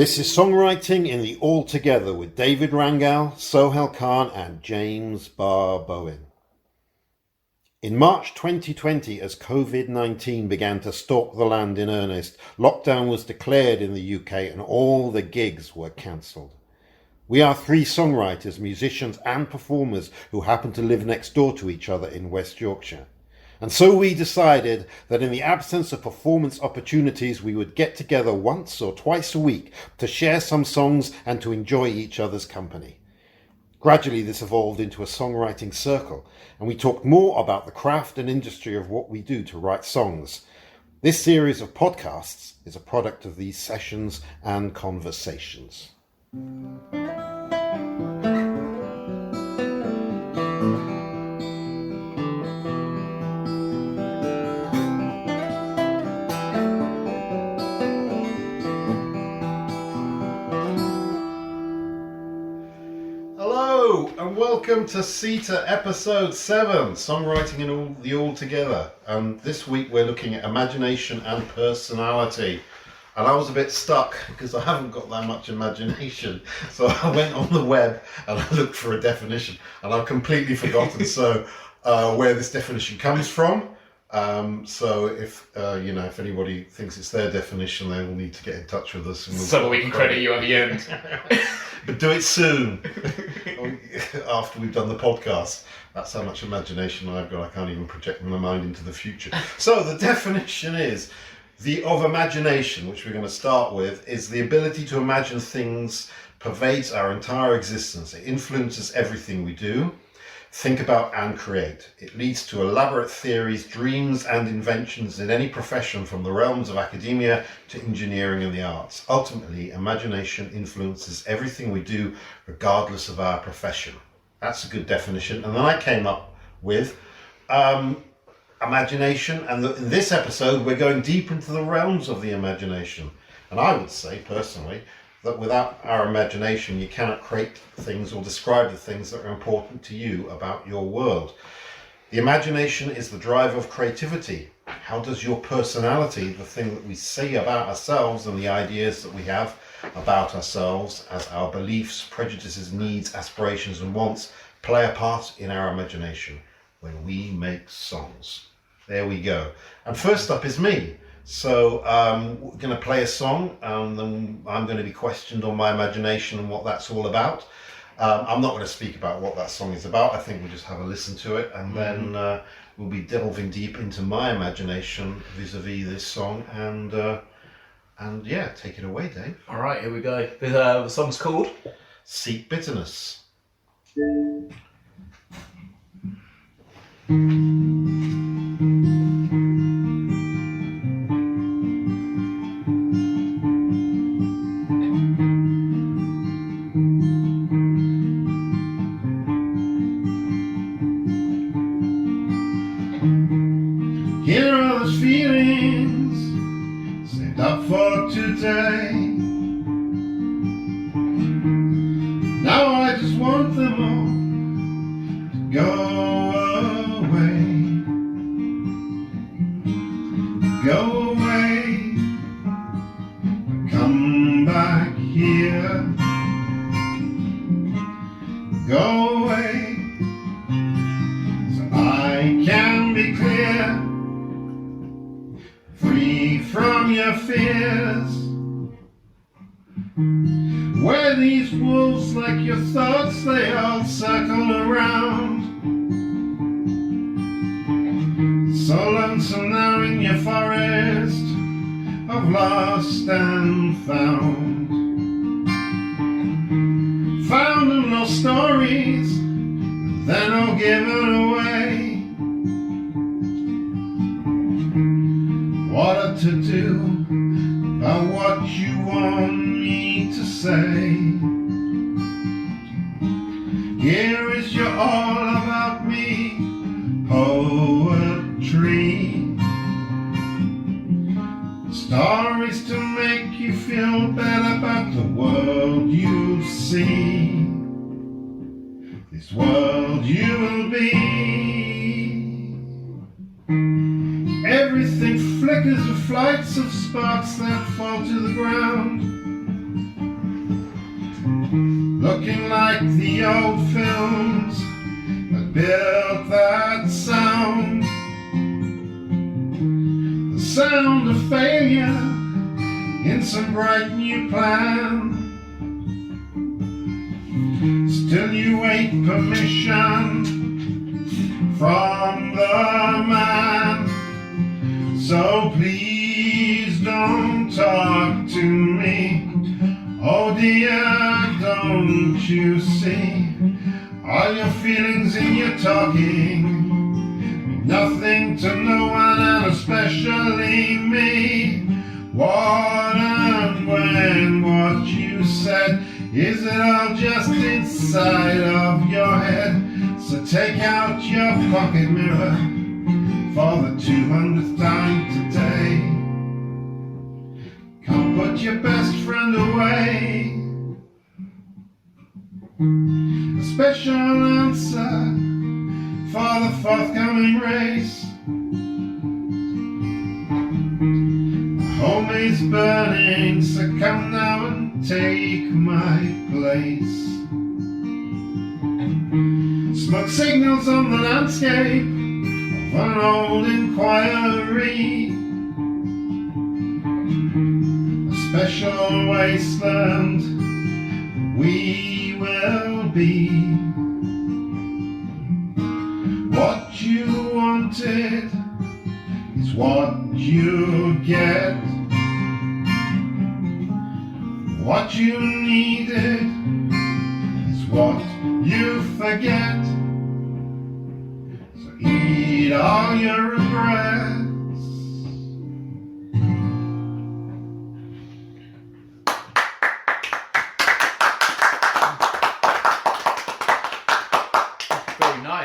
This is Songwriting in the All Together with David Rangel, Sohail and James Bar Bowen. In March 2020, as COVID-19 began to stalk the land in earnest, lockdown was declared in the UK and all the gigs were cancelled. We are three songwriters, musicians and performers who happen to live next door to each other in West Yorkshire. And so we decided that in the absence of performance opportunities, we would get together once or twice a week to share some songs and to enjoy each other's company. Gradually, this evolved into a songwriting circle, and we talked more about the craft and industry of what we do to write songs. This series of podcasts is a product of these sessions and conversations. And welcome to SITA episode 7, Songwriting in the All Together. This week we're looking at imagination and personality. And I was a bit stuck because I haven't got that much imagination. So I went on the web and I looked for a definition and I've completely forgotten where this definition comes from. So if anybody thinks it's their definition, they will need to get in touch with us. And so we can credit you at the end. But do it soon, after we've done the podcast. That's how much imagination I've got. I can't even project my mind into the future. So the definition is, of imagination, which we're going to start with, is the ability to imagine things pervades our entire existence. It influences everything we do, think about and create. It leads to elaborate theories, dreams and inventions in any profession, from the realms of academia to engineering and the arts. Ultimately, imagination influences everything we do regardless of our profession. That's a good definition. And then I came up with imagination, and in this episode we're going deep into the realms of the imagination. And I would say personally that without our imagination, you cannot create things or describe the things that are important to you about your world. The imagination is the drive of creativity. How does your personality, the thing that we say about ourselves and the ideas that we have about ourselves as our beliefs, prejudices, needs, aspirations and wants, play a part in our imagination when we make songs? There we go. And first up is me. So we're going to play a song, and then I'm going to be questioned on my imagination and what that's all about. I'm not going to speak about what that song is about. I think we'll just have a listen to it, and then we'll be delving deep into my imagination vis-a-vis this song. And yeah, take it away, Dave. All right, here we go. The song's called Seek Bitterness. Here are those feelings saved up for today. Now I just want them all to go away. Go away, come back here. Go away, so I can be clear. Free from your fears. Where these wolves, like your thoughts, they all circle around. So lonesome now in your forest of lost and found. Found and lost stories, then all given away. What to do about what you want me to say. Here is your all about me poetry. Stories to make you feel better about the world you see. This world you will be. Everything flickers with flights of sparks that fall to the ground. looking like the old films that built that sound. The sound of failure in some bright new plan. Still you wait permission from the man. So please don't talk to me. Oh dear, don't you see? All your feelings in your talking mean nothing to no one, and especially me. What and when what you said, is it all just inside of your head? So take out your pocket mirror for the 200th time today. Come put your best friend away. A special answer for the forthcoming race. Home is burning, so come now and take my place. Smoke signals on the landscape of an old inquiry. A special wasteland we will be. What you wanted is what you get. What you needed is what you forget. So eat all your regrets.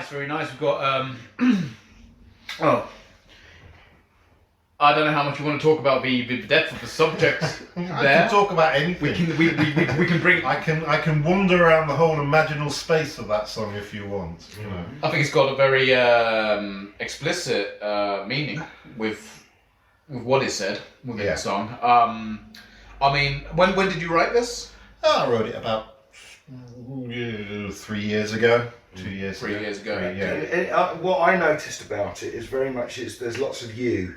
Very nice. We've got oh, I don't know how much you want to talk about the depth of the subject I there. can talk about anything. We can bring. I can wander around the whole imaginal space of that song if you want. You know. I think it's got a very explicit meaning with what is said within the song. I mean, when did you write this? I wrote it about 3 years ago. 2 years. 3 years ago. And what I noticed about it is very much there's lots of you.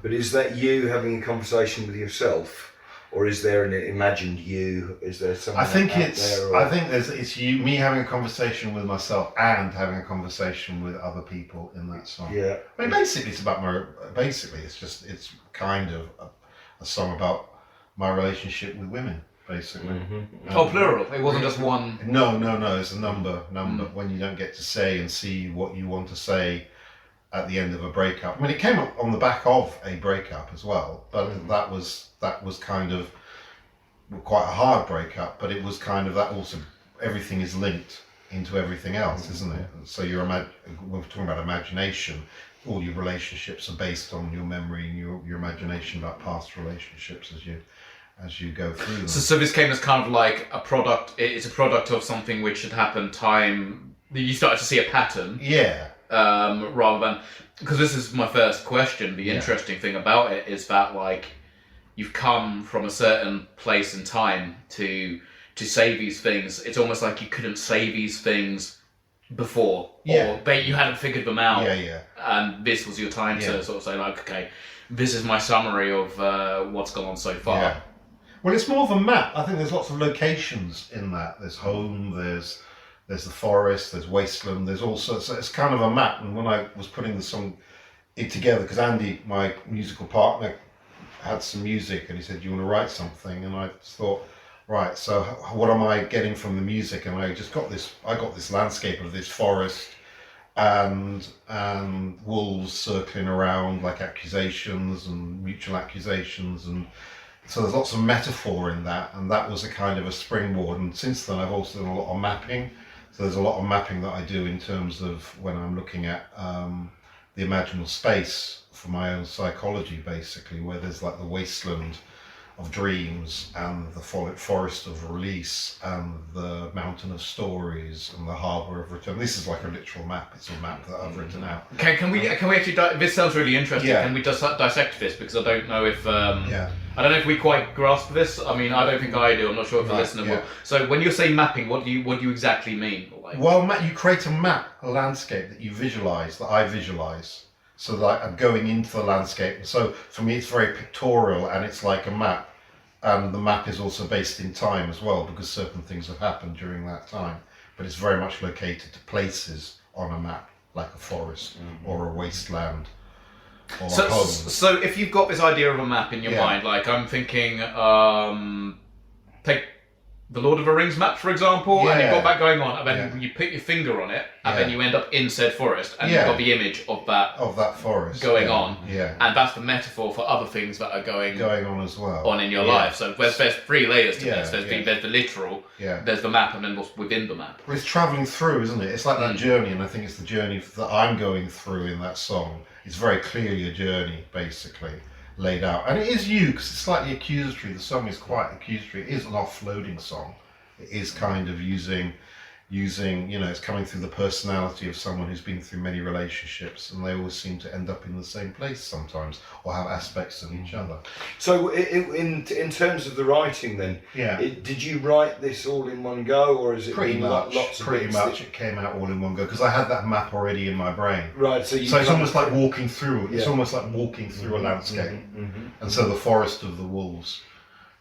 But is that you having a conversation with yourself, or is there an imagined you? Is there something? I think there, it's me having a conversation with myself and having a conversation with other people in that song. Yeah. I mean, basically, it's kind of a song about my relationship with women. Basically. Oh, plural. It wasn't just one. No. It's a number. When you don't get to say and see what you want to say at the end of a breakup. I mean, it came up on the back of a breakup as well, but that was kind of quite a hard breakup. But it was kind of that also. Everything is linked into everything else, isn't it? So we're talking about imagination. All your relationships are based on your memory and your imagination about past relationships as you go through them. So this came as kind of like a product. It's a product of something which had happened. You started to see a pattern. Yeah. Rather than, because this is my first question. The interesting thing about it is that like you've come from a certain place and time to say these things. It's almost like you couldn't say these things before, or you hadn't figured them out. Yeah. And this was your time to sort of say like, okay, this is my summary of what's gone on so far. Yeah. Well, it's more of a map. I think there's lots of locations in that. There's home, there's the forest, there's wasteland, there's also, so it's kind of a map. And when I was putting the song together, because Andy, my musical partner, had some music and he said, "Do you want to write something?" And I thought, right, so what am I getting from the music? And I got this landscape of this forest and wolves circling around like accusations and mutual accusations, and so there's lots of metaphor in that, and that was a kind of a springboard. And since then I've also done a lot of mapping. So there's a lot of mapping that I do in terms of when I'm looking at the imaginal space for my own psychology, basically, where there's like the wasteland of dreams and the forest of release and the mountain of stories and the harbour of return. This is like a literal map. It's a map that I've written out. Can we actually? This sounds really interesting. Yeah. Can we dissect this, because I don't know if. I don't know if we quite grasp this. I mean, I don't think I do. I'm not sure if the listener will. So when you say mapping, what do you exactly mean? Like, well, you create a map, a landscape that you visualize, that I visualize. So that I'm going into the landscape. So for me, it's very pictorial, and it's like a map. And the map is also based in time as well, because certain things have happened during that time. But it's very much located to places on a map, like a forest or a wasteland. So if you've got this idea of a map in your mind, like I'm thinking, take the Lord of the Rings map, for example, and you've got that going on, and then you put your finger on it, and then you end up in said forest, and you've got the image of that forest going on, and that's the metaphor for other things that are going on as well in your life. So there's 3 layers to this. There's the literal, there's the map, and then what's within the map. Well, it's travelling through, isn't it? It's like that journey, and I think it's the journey that I'm going through in that song. It's very clearly a journey, basically, laid out. And it is you, because it's slightly accusatory. The song is quite accusatory. It is an offloading song. It is kind of using, it's coming through the personality of someone who's been through many relationships, and they always seem to end up in the same place sometimes, or have aspects of each other. So in terms of the writing then, did you write this all in one go, or is it pretty much, lots of pretty much it came out all in one go, because I had that map already in my brain. Right, so it's almost like walking through, it's almost like walking through a landscape. And so the Forest of the Wolves,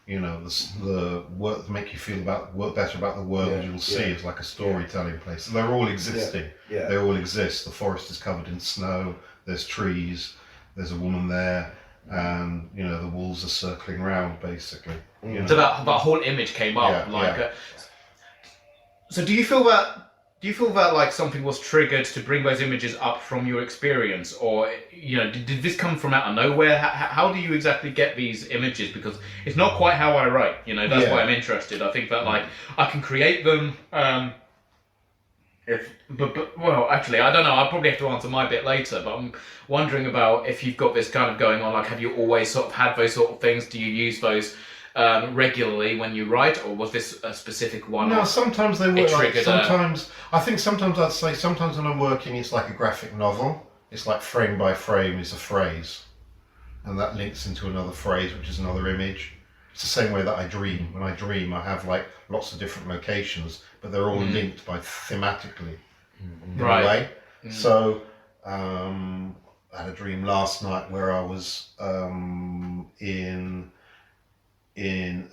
the work make you feel better about the world you'll see is like a storytelling place. So they're all existing. They all exist. The forest is covered in snow. There's trees. There's a woman there, and the wolves are circling around basically. So that whole image came up. So do you feel that like something was triggered to bring those images up from your experience, or did this come from out of nowhere? How do you exactly get these images? Because it's not quite how I write. That's why I'm interested. I think that like I can create them. Well, actually, I don't know. I'll probably have to answer my bit later. But I'm wondering about if you've got this kind of going on. Like, have you always sort of had those sort of things? Do you use those regularly when you write, or was this a specific one? No, sometimes they work. I think sometimes I'd say sometimes when I'm working, it's like a graphic novel. It's like frame by frame is a phrase, and that links into another phrase, which is another image. It's the same way that I dream. When I dream, I have like lots of different locations, but they're all linked by thematically in a way. So I had a dream last night where I was in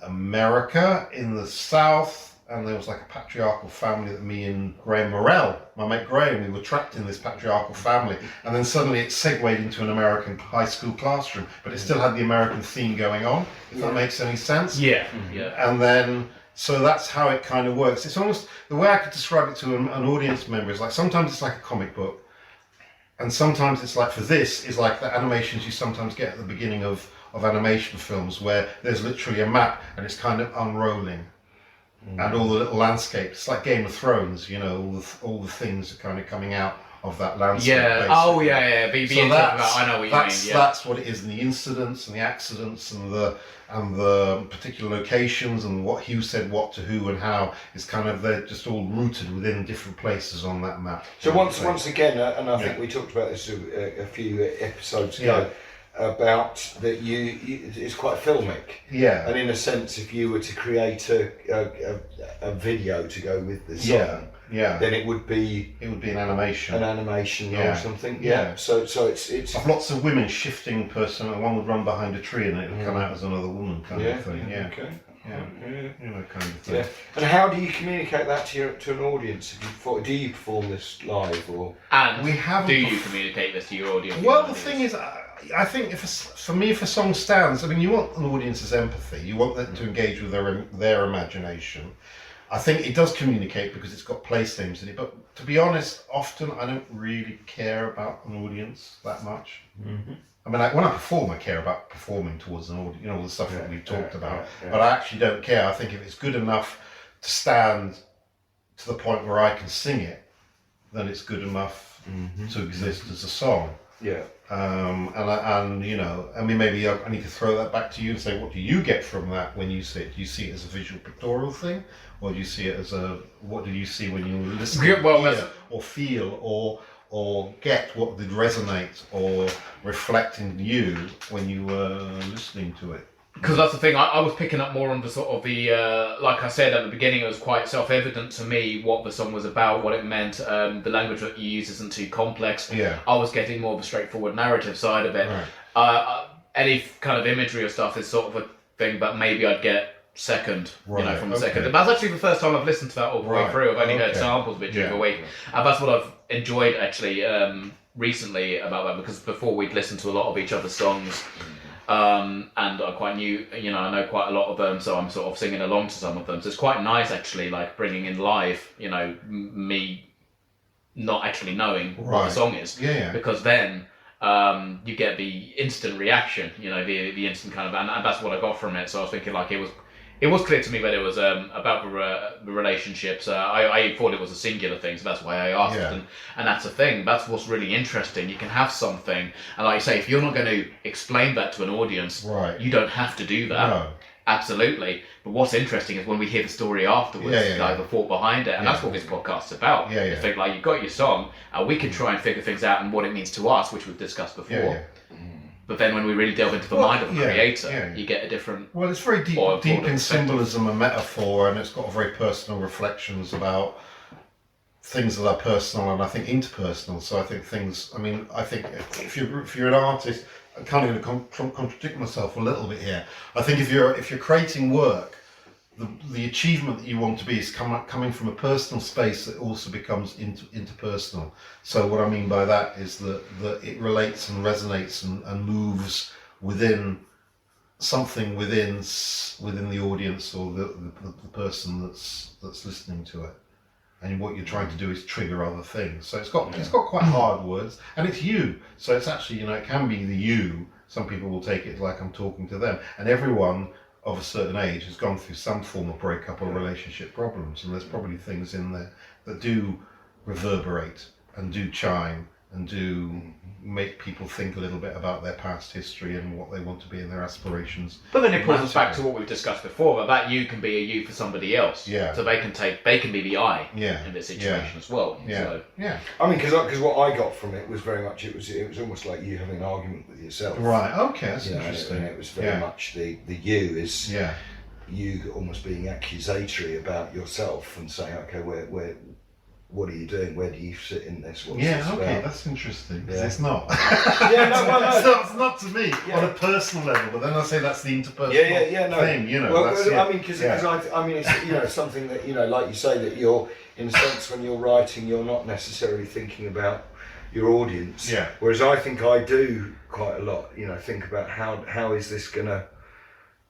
America, in the South, and there was like a patriarchal family that me and Graham Morrell, my mate Graham, we were trapped in this patriarchal family, and then suddenly it segued into an American high school classroom, but it still had the American theme going on, if that makes any sense. And then, so that's how it kind of works. It's almost, the way I could describe it to an audience member is like, sometimes it's like a comic book, and sometimes it's like, for this, is like the animations you sometimes get at the beginning of animation films, where there's literally a map and it's kind of unrolling, and all the little landscapes. It's like Game of Thrones, all the things are kind of coming out of that landscape. Basically. I know what you mean. That's what it is, and the incidents and the accidents and the particular locations and who said what to who and how is kind of, they're just all rooted within different places on that map. So once again, and I think we talked about this a few episodes ago. About that it's quite filmic, and in a sense, if you were to create a video to go with the song, then it would be an animation, or something. So it's I've lots of women shifting person, and one would run behind a tree and it would come out as another woman kind of thing. Kind of thing. And how do you communicate that to an audience? Do you perform this live, or do you communicate this to your audience? Well, the thing is, I think if a song stands, I mean, you want an audience's empathy. You want them to engage with their imagination. I think it does communicate because it's got place names in it. But to be honest, often I don't really care about an audience that much. I mean, when I perform, I care about performing towards an audience, all the stuff that we've talked about. But I actually don't care. I think if it's good enough to stand to the point where I can sing it, then it's good enough to exist as a song. I mean, maybe I need to throw that back to you and say, what do you get from that when you see it? Do you see it as a visual pictorial thing, or do you see it as what did you see when you listen, or feel, or get what did resonate or reflect in you when you were listening to it? because that's the thing, I was picking up more on the sort of the, like I said at the beginning, it was quite self-evident to me what the song was about, what it meant, the language that you use isn't too complex. Yeah. I was getting more of a straightforward narrative side of it. Right. Any kind of imagery or stuff is sort of a thing, but maybe I'd get second, Right, from the okay. second. That's actually the first time I've listened to that all the way Right, through. I've only heard okay. samples of it during the week. And that's what I've enjoyed actually recently about that, because before we'd listened to a lot of each other's songs. And I quite knew, I know quite a lot of them, so I'm sort of singing along to some of them. So it's quite nice actually, like bringing in live, me not actually knowing what the song is. Yeah. Because then you get the instant reaction, the instant kind of, and that's what I got from it. So I was thinking like it was clear to me that it was about the relationships. I thought it was a singular thing, so that's why I asked. Yeah. And that's the thing. That's what's really interesting. You can have something, and like you say, if you're not going to explain that to an audience, Right. you don't have to do that. No. Absolutely. But what's interesting is when we hear the story afterwards, the thought behind it, and that's what this podcast's about. Yeah. You think like you've got your song, and we can try and figure things out and what it means to us, which we've discussed before. Yeah. But then when we really delve into the mind of the creator, you get a different... Well, it's very deep in symbolism and metaphor, and it's got very personal reflections about things that are personal and I think interpersonal. So I think I think if you're an artist, I'm kind of going to contradict myself a little bit here. I think if you're creating work, the achievement that you want to be is coming from a personal space that also becomes interpersonal. So what I mean by that is that it relates and resonates and moves within something within the audience or the person that's listening to it. And what you're trying to do is trigger other things. So it's got quite hard words, and it's you. So it's actually it can be the you. Some people will take it like I'm talking to them, and everyone of a certain age has gone through some form of breakup or relationship problems, and there's probably things in there that do reverberate and do chime and do make people think a little bit about their past history and what they want to be in their aspirations. But then it pulls us back to what we've discussed before, that you can be a you for somebody else. Yeah. So they can be the I in this situation as well. Yeah. So. Yeah. I mean, because what I got from it was very much it was almost like you having an argument with yourself. Right. Okay. That's interesting. And it was very much the you is Yeah. you almost being accusatory about yourself and saying, okay, where what are you doing? Where do you sit in this? What's this Okay, about? that's interesting, because it's not. It's not to me on a personal level, but then I say that's the interpersonal thing, Well, that's, I mean, because it's something that, like you say, that you're, in a sense, when you're writing, you're not necessarily thinking about your audience. Yeah. Whereas I think I do quite a lot, think about how is this going to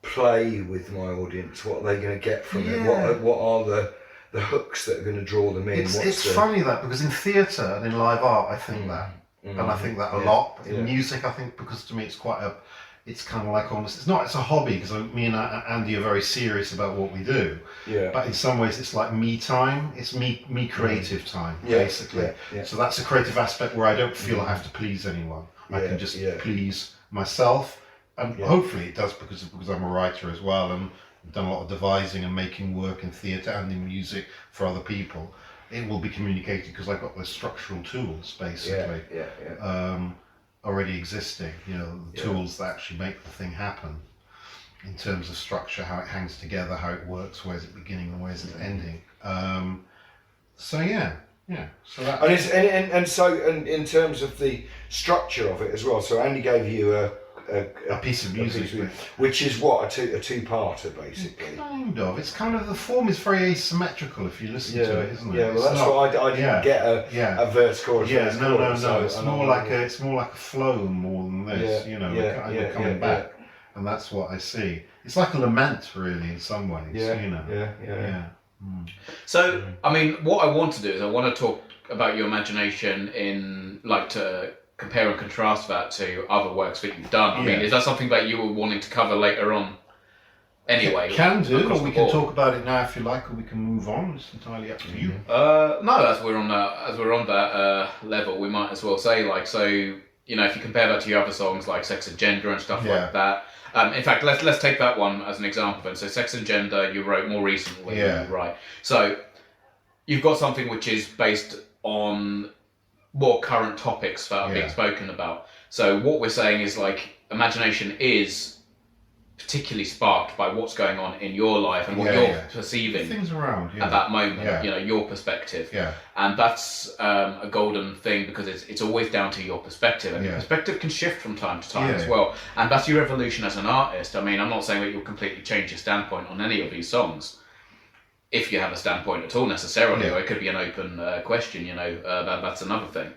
play with my audience? What are they going to get from it? What are the hooks that are going to draw them in? It's funny that, because in theatre and in live art I think that, and I think that a lot. But in music I think, because to me it's kind of like almost, it's a hobby, because me and Andy are very serious about what we do. Yeah. But in some ways it's like me time. It's me creative time, basically. Yeah. So that's a creative aspect where I don't feel I have to please anyone. I can just please myself, and hopefully it does because I'm a writer as well, and I've done a lot of devising and making work in theatre and in music for other people. It will be communicated because I've got those structural tools basically already existing. The tools that actually make the thing happen in terms of structure, how it hangs together, how it works, where's it beginning and where's it ending. So that. So in terms of the structure of it as well. So Andy gave you a piece of music, which is what a two-parter basically. Kind of. It's kind of, the form is very asymmetrical if you listen to it, isn't it? Yeah. Well, that's why I didn't get a verse chorus. Yeah. No. It's more like a flow more than this. We're coming back, and that's what I see. It's like a lament, really, in some ways. Yeah. So, I mean, what I want to do is I want to talk about your imagination in, like, to compare and contrast that to other works that you've done. I mean, is that something that you were wanting to cover later on anyway? Can do, or we can talk about it now if you like, or we can move on. It's entirely up to you. No, as we're on that level, we might as well say, like, so, if you compare that to your other songs like Sex and Gender and stuff like that. In fact, let's take that one as an example then. So Sex and Gender, you wrote more recently. Right. So you've got something which is based on more current topics that are being spoken about. So what we're saying is, like, imagination is particularly sparked by what's going on in your life and what you're perceiving things around at that moment, your perspective. Yeah. And that's a golden thing, because it's always down to your perspective, and your perspective can shift from time to time as well. And that's your evolution as an artist. I mean, I'm not saying that you'll completely change your standpoint on any of these songs, if you have a standpoint at all necessarily, or it could be an open question, that's another thing.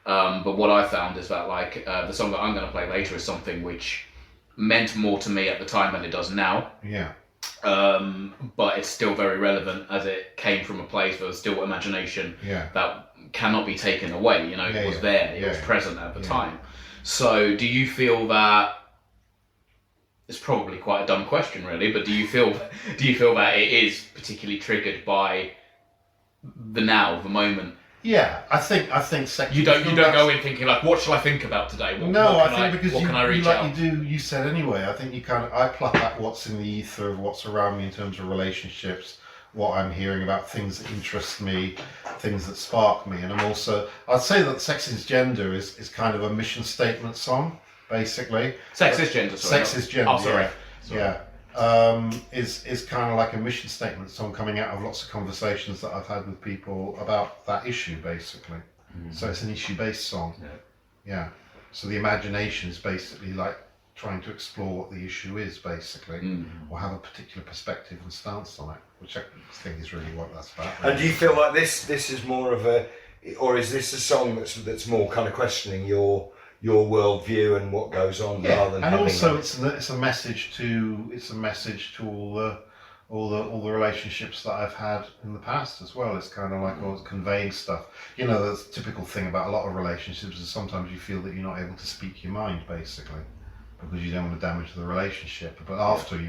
But what I found is that the song that I'm going to play later is something which meant more to me at the time than it does now. Yeah. But it's still very relevant, as it came from a place where there's still imagination that cannot be taken away. It was there, it was present at the time. So do you feel that, it's probably quite a dumb question really, but do you feel that it is particularly triggered by the moment? Yeah, I think sex. You don't go in thinking like, what shall I think about today? You said anyway. I think I pluck at what's in the ether of what's around me in terms of relationships, what I'm hearing about, things that interest me, things that spark me, and I'd say that Sex is Gender is kind of a mission statement song, basically. Sex is Gender. Sorry, Sex is Gender. Oh, sorry. Yeah. Is kind of like a mission statement song coming out of lots of conversations that I've had with people about that issue, basically. So it's an issue-based song. Yeah. So the imagination is basically like trying to explore what the issue is, basically, or have a particular perspective and stance on it, which I think is really what that's about. Really. And do you feel like this is more of or is this a song that's more kind of questioning your worldview and what goes on, rather than and also it's a message to all the relationships that I've had in the past as well. It's kind of like it's conveying stuff. The typical thing about a lot of relationships is sometimes you feel that you're not able to speak your mind, basically, because you don't want to damage the relationship. But after the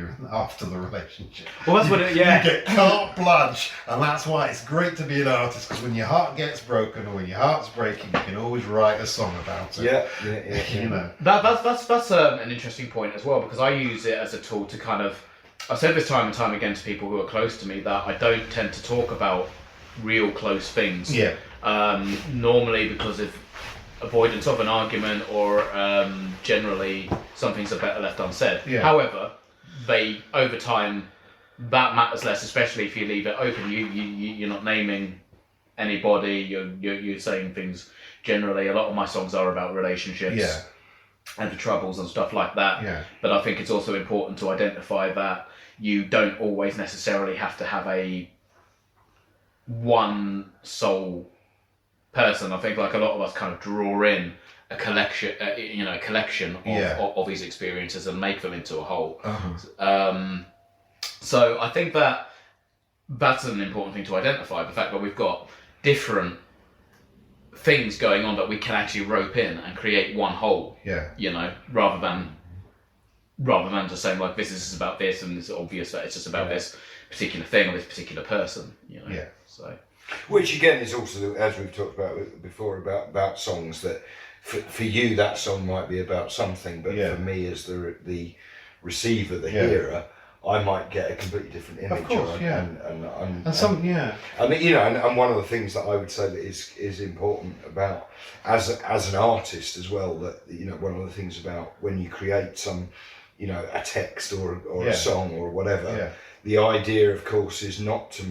relationship, well, that's what you get carte blanche, and that's why it's great to be an artist, because when your heart gets broken or when your heart's breaking, you can always write a song about it. That's an interesting point as well, because I use it as a tool to kind of. I've said this time and time again to people who are close to me that I don't tend to talk about real close things. Yeah. Normally because of avoidance of an argument, or generally something's better left unsaid. Yeah. However, over time that matters less, especially if you leave it open. You're not naming anybody. You're saying things generally. A lot of my songs are about relationships. Yeah. And the troubles and stuff like that. Yeah. But I think it's also important to identify that you don't always necessarily have to have a one sole person. I think like a lot of us kind of draw in a collection, of these experiences and make them into a whole. So I think that's an important thing to identify. The fact that we've got different things going on that we can actually rope in and create one whole. Rather than just saying like this is about this and it's obvious that it's just about this particular thing or this particular person. So. Which again is also, as we've talked about before, about songs that for you that song might be about something, but for me as the receiver, the hearer, I might get a completely different image. Of course, and one of the things that I would say that is important about as an artist as well, that one of the things about when you create some a text or a song or whatever, the idea of course is not to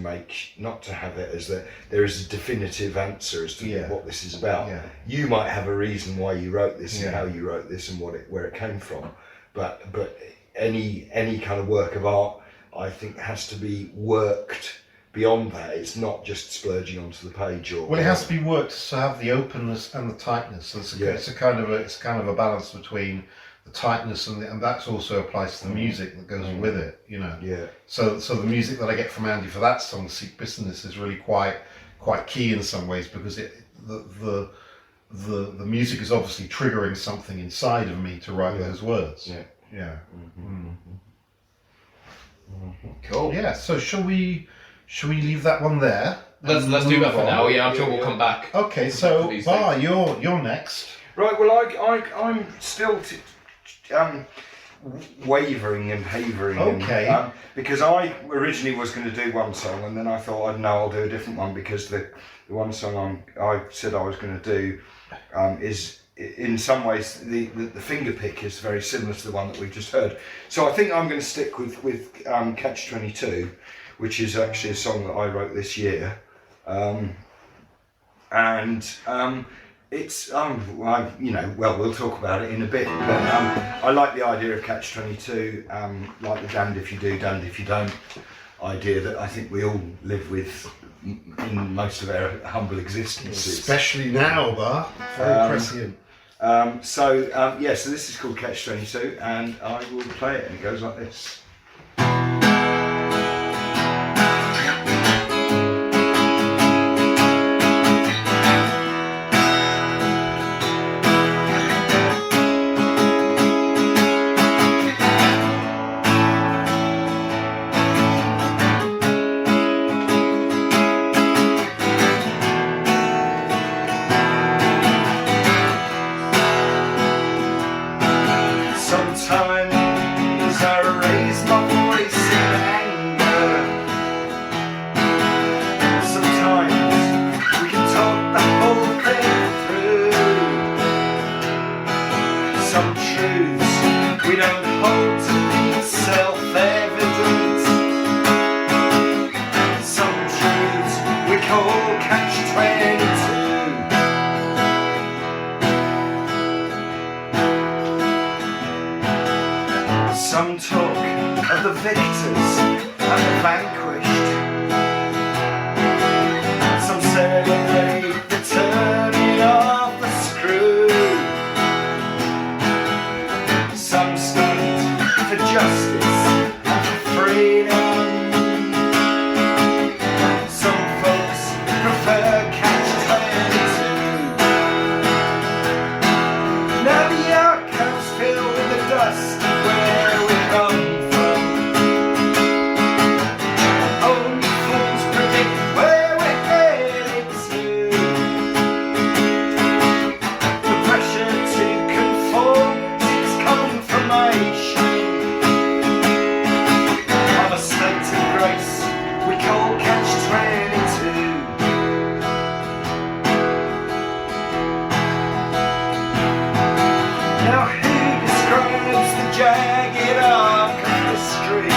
have it as that there is a definitive answer as to what this is about. You might have a reason why you wrote this and how you wrote this and where it came from, but any kind of work of art, I think, has to be worked beyond that. It's not just splurging onto the page. It has to be worked to have the openness and the tightness. So it's kind of a balance between the tightness and that also applies to the music that goes with it. So the music that I get from Andy for that song, Seek Business, is really quite key in some ways, because the music is obviously triggering something inside of me to write those words. Cool. Yeah. So shall we leave that one there? Let's do that for now. Yeah, I'm sure we'll come back. Okay. So Bar, you're next. Right. Well, I'm still wavering and havering. Okay. Because I originally was going to do one song, and then I thought, I'll do a different one, because the one song I said I was going to do in some ways, the finger pick is very similar to the one that we've just heard. So I think I'm going to stick with Catch-22, which is actually a song that I wrote this year. It's we'll talk about it in a bit, but I like the idea of Catch-22, like the damned if you do, damned if you don't idea that I think we all live with in most of our humble existences. Especially now, Bar. Very prescient. So this is called Catch-22, and I will play it, and it goes like this. Some talk of the victors and the vanquished. Some celebrate the turning of the screw. Some stand for justice and for freedom. Some folks prefer Catch-22. Now the archives fill with the dust of where we come from. Only fools predict where we're headed to. The pressure to conform seeks confirmation. On a state of grace we call Catch-22. Now who describes the jagged arc of history?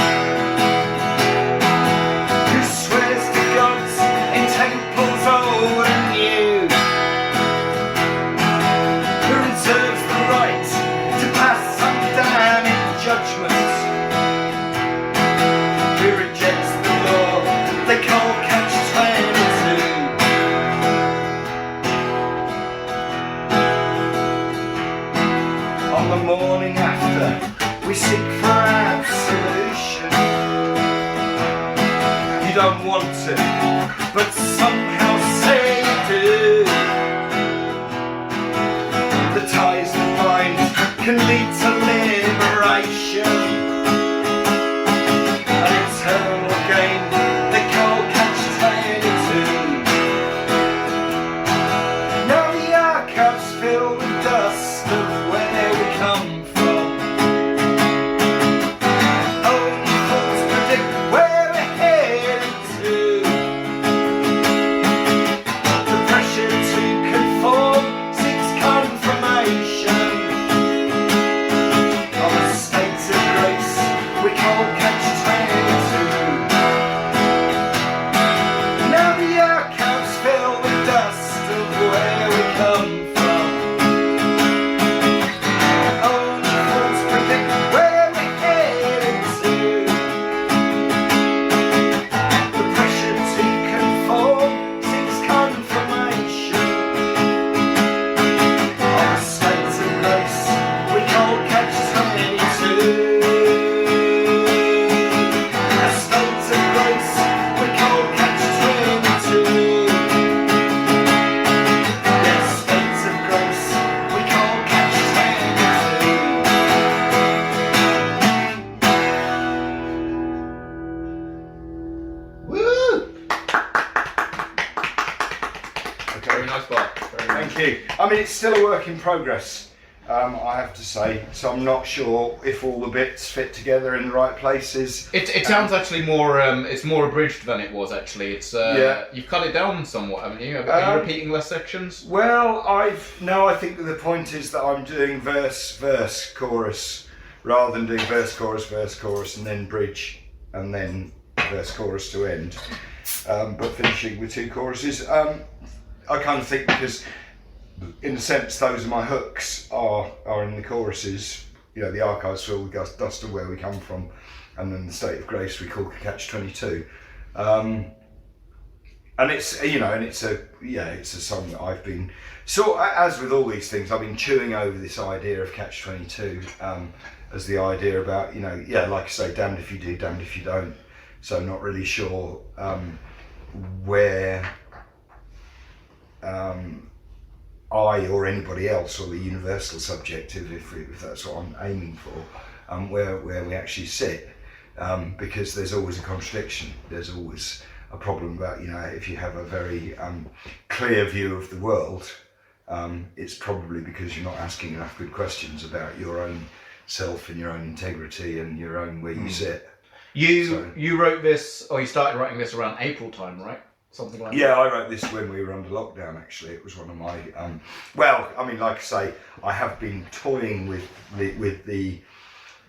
Who swears to gods in temples old and new? Who reserves the right to pass some damning judgment? Who rejects the law they call Catch-22? On the morning after, we seek for absolution. You don't want to, but somehow say you do. The ties that bind can lead to liberation. An eternal game they call Catch-22. Now the archives fill with dust of where we come from. Only fools predict where we're headed to. The pressure to conform seeks confirmation. On a state of grace we call Catch-22. Now the archives fill with dust of where we come from. Only fools predict where we're headed to. The pressure to conform seeks confirmation. On a state of grace we call Catch-22. A state of grace we call Catch-22. Yes, state of grace we call Catch-22. Woo! Very nice, Bar. Very nice. Thank you. I mean, it's still a work in progress. I have to say. So I'm not sure if all the bits fit together in the right places. It sounds actually more it's more abridged than it was actually. It's you've cut it down somewhat, haven't you? Are you repeating less sections? Well, I think that the point is that I'm doing verse, chorus, rather than doing verse, chorus, and then bridge, and then verse, chorus to end. But finishing with 2 choruses. I kind of think because, in a sense, those are my hooks are in the choruses. You know, the archives filled with dust of where we come from, and then the state of grace we call Catch-22. And it's it's a song that I've been, so as with all these things, I've been chewing over this idea of Catch-22 as the idea about, like I say, damned if you do, damned if you don't. So I'm not really sure where I or anybody else, or the universal subjective, if that's what I'm aiming for, where we actually sit, because there's always a contradiction. There's always a problem about, if you have a very clear view of the world, it's probably because you're not asking enough good questions about your own self and your own integrity and your own where you sit. You wrote this, or you started writing this around April time, right? Something like that. Yeah, I wrote this when we were under lockdown. Actually, it was one of my. Like I say, I have been toying with the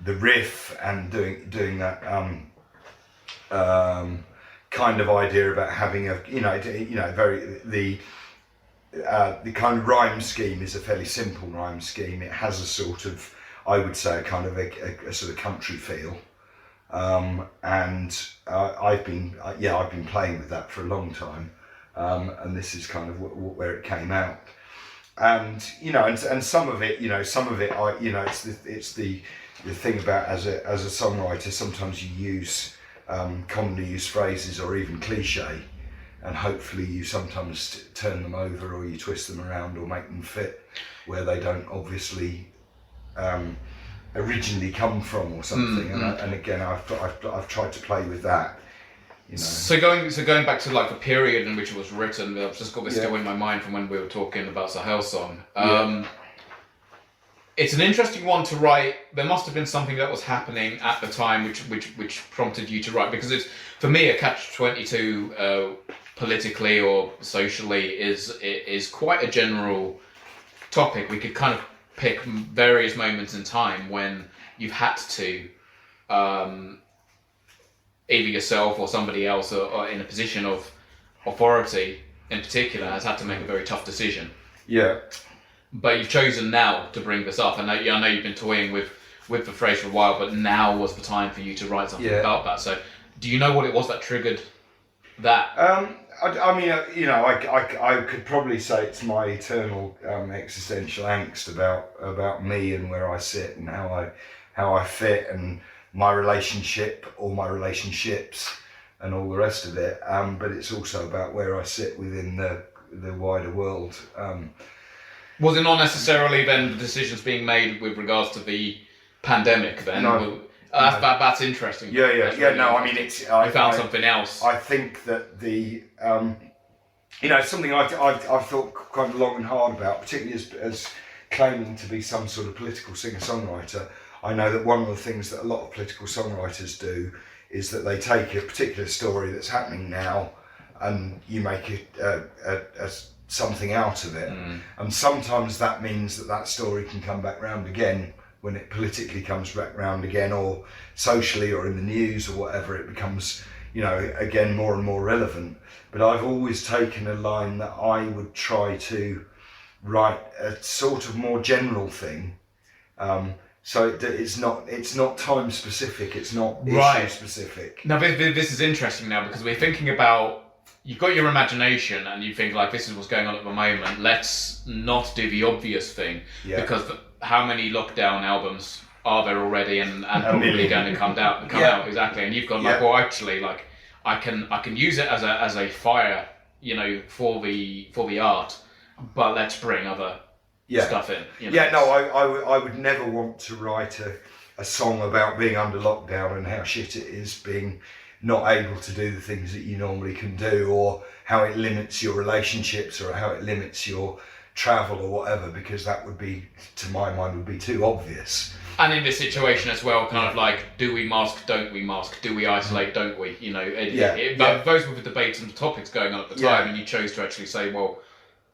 riff and doing that kind of idea about having a the kind of rhyme scheme is a fairly simple rhyme scheme. It has a sort of, I would say, a kind of a sort of country feel. I've been playing with that for a long time, and this is kind of where it came out. And and some of it, it's the thing about as a songwriter, sometimes you use commonly used phrases or even cliche, and hopefully you sometimes turn them over or you twist them around or make them fit where they don't obviously originally come from or something. And again, I've tried to play with that. So going back to like the period in which it was written, I've just got this still in my mind from when we were talking about Sohail's song. It's an interesting one to write. There must have been something that was happening at the time which prompted you to write, because it's, for me, a Catch-22 politically or socially is quite a general topic. We could kind of pick various moments in time when you've had to either yourself or somebody else or in a position of authority in particular has had to make a very tough decision. Yeah. But you've chosen now to bring this up. I know you've been toying with the phrase for a while, but now was the time for you to write something about that. So do you know what it was that triggered that? I could probably say it's my eternal existential angst about me and where I sit and how I fit and my relationship or my relationships and all the rest of it. But it's also about where I sit within the wider world. Was it not necessarily then the decisions being made with regards to the pandemic then? No. That's interesting. Yeah. Really, no, I mean, I found something else. I think that the something I've thought quite long and hard about, particularly as claiming to be some sort of political singer-songwriter. I know that one of the things that a lot of political songwriters do is that they take a particular story that's happening now and you make it something out of it. And sometimes that means that story can come back round again when it politically comes back round again, or socially or in the news or whatever. It becomes, again, more and more relevant. But I've always taken a line that I would try to write a sort of more general thing. So it's not time specific, it's not issue specific. Now this is interesting now, because we're thinking about, you've got your imagination and you think like, this is what's going on at the moment, let's not do the obvious thing, because how many lockdown albums are there already and probably going to come out exactly, and you've gone like, well, actually, like I can use it as a fire, for the art, but let's bring other stuff in. I would never want to write a song about being under lockdown and how shit it is being not able to do the things that you normally can do, or how it limits your relationships, or how it limits your travel or whatever, because that would be, to my mind, would be too obvious. And in this situation as well, kind of like, do we mask, don't we mask? Do we isolate, don't we? You know, those were the debates and the topics going on at the time, and you chose to actually say, well,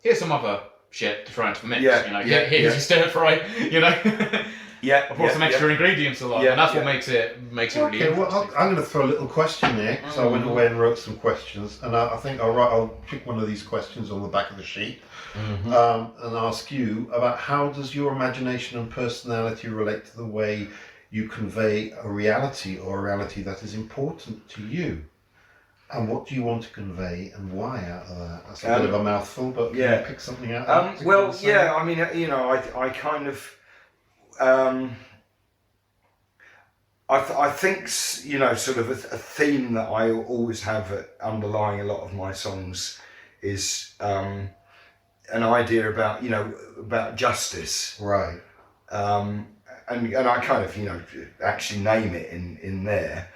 here's some other shit to throw into the mix. Here's your stir fry, you know. I brought some extra ingredients along, and that's what makes it really interesting. Well, I'm going to throw a little question there. So I went away and wrote some questions, and I think I'll pick one of these questions on the back of the sheet, and ask you about how does your imagination and personality relate to the way you convey a reality, or a reality that is important to you, and what do you want to convey and why out of that? That's a bit of a mouthful, but can you pick something out? I mean, you know, I kind of. I think, you know, sort of a theme that I always have underlying a lot of my songs is an idea about, you know, about justice. Right. And I kind of, you know, actually name it in there.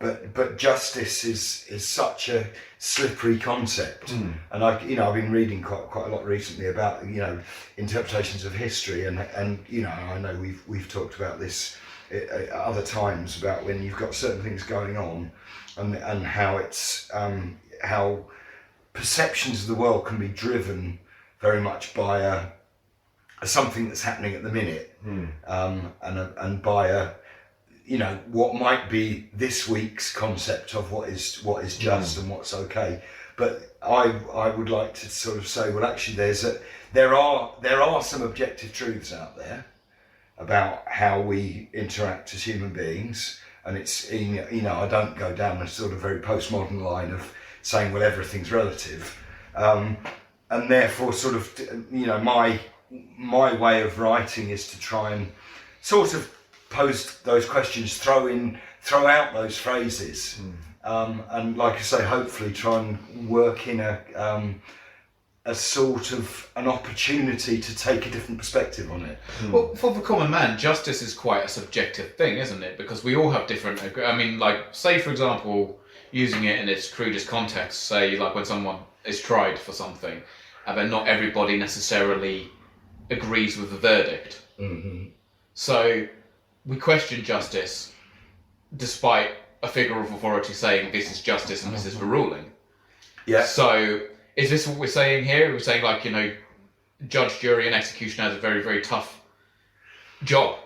But justice is such a slippery concept, and I've been reading quite a lot recently about, you know, interpretations of history, and you know, I know we've talked about this at other times about when you've got certain things going on, and how it's how perceptions of the world can be driven very much by something that's happening at the minute, and by you know, what might be this week's concept of what is just and what's okay. But I would like to sort of say, well, actually, there are some objective truths out there about how we interact as human beings, and it's, you know, I don't go down a sort of very postmodern line of saying, well, everything's relative, and therefore, sort of, you know, my way of writing is to try and sort of pose those questions, throw out those phrases, and like I say, hopefully try and work in a sort of an opportunity to take a different perspective on it. Well, for the common man, justice is quite a subjective thing, isn't it? Because we all have different. I mean, like, say for example, using it in its crudest context, say like when someone is tried for something, and then not everybody necessarily agrees with the verdict. So we question justice despite a figure of authority saying this is justice and this is the ruling. Yeah. So is this what we're saying here? We're saying, like, you know, judge, jury and executioner has a very, very tough job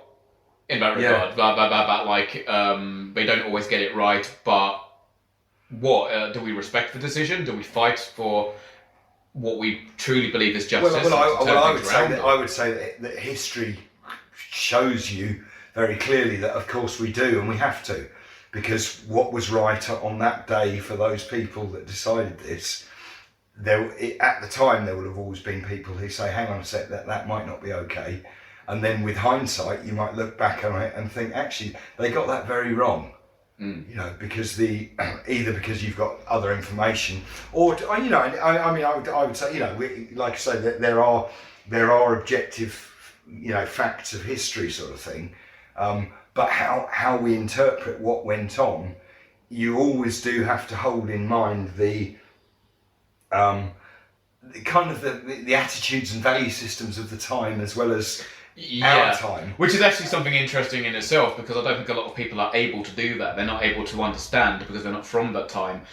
in that regard. Like, they don't always get it right, but what, do we respect the decision? Do we fight for what we truly believe is justice? I would say that history shows you very clearly that, of course, we do, and we have to, because what was right on that day for those people that decided this, at the time there would have always been people who say, hang on a sec, that might not be okay, and then with hindsight you might look back on it and think, actually, they got that very wrong. You know, because either because you've got other information, or, you know, I mean, I would say, you know, like I say, that there are objective, you know, facts of history, sort of thing. But how we interpret what went on, you always do have to hold in mind the kind of the attitudes and value systems of the time, as well as our time. Which is actually something interesting in itself, because I don't think a lot of people are able to do that. They're not able to understand because they're not from that time.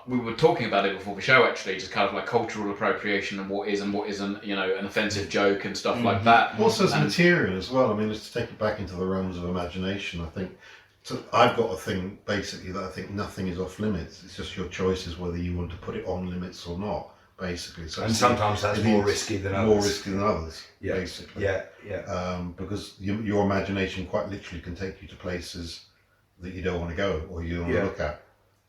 We were talking about it before the show, actually, just kind of like cultural appropriation and what is and what isn't, you know, an offensive joke and stuff like that. Also as material as well. I mean, let's take it back into the realms of imagination. I think I've got a thing basically that I think nothing is off limits. It's just your choice is whether you want to put it on limits or not, basically. So and sometimes that's more risky than others. More risky than others, basically. Yeah. Because your imagination quite literally can take you to places that you don't want to go or you don't want to look at.